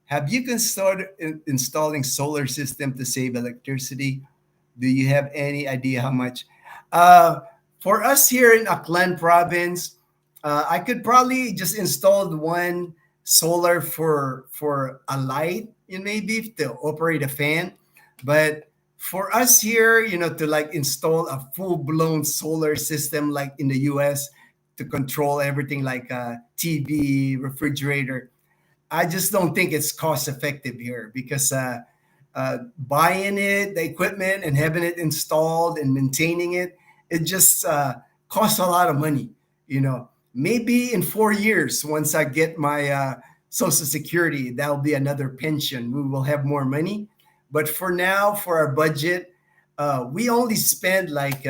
Have you considered installing solar system to save electricity? Do you have any idea how much? Uh, for us here in Aklan province, I could probably just install the one solar for a light, maybe to operate a fan. But for us here, to like install a full blown solar system like in the U.S. to control everything like TV, refrigerator, I just don't think it's cost effective here because buying it, the equipment, and having it installed and maintaining it, it just costs a lot of money. Maybe in 4 years, once I get my Social Security, that'll be another pension. We will have more money. But for now, for our budget, we only spend like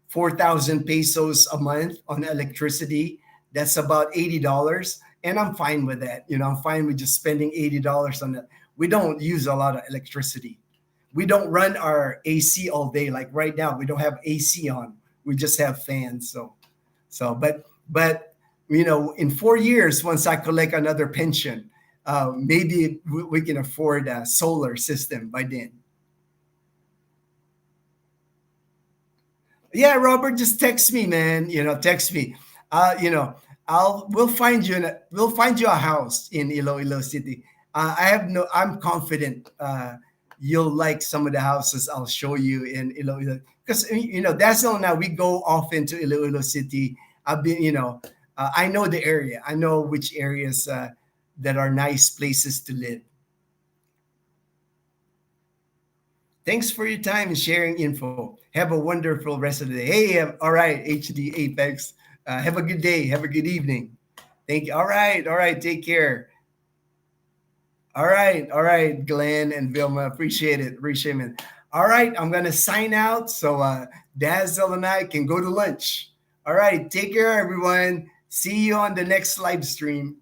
4,000 pesos a month on electricity. That's about $80, and I'm fine with that. I'm fine with just spending $80 on that. We don't use a lot of electricity. We don't run our AC all day. Like right now, we don't have AC on. We just have fans. But in 4 years, once I collect another pension, maybe we can afford a solar system by then. Yeah, Robert, just text me, man. Text me. You know, we'll find you a house in Iloilo City. I'm confident you'll like some of the houses I'll show you in Iloilo because that's all now we go off into Iloilo City. I've been, I know the area. I know which areas that are nice places to live. Thanks for your time and sharing info. Have a wonderful rest of the day. Hey, all right, HD Apex. Have a good day. Have a good evening. Thank you. All right. Take care. All right, Glenn and Vilma. Appreciate it. All right, I'm gonna sign out so Dazzle and I can go to lunch. All right, take care, everyone. See you on the next live stream.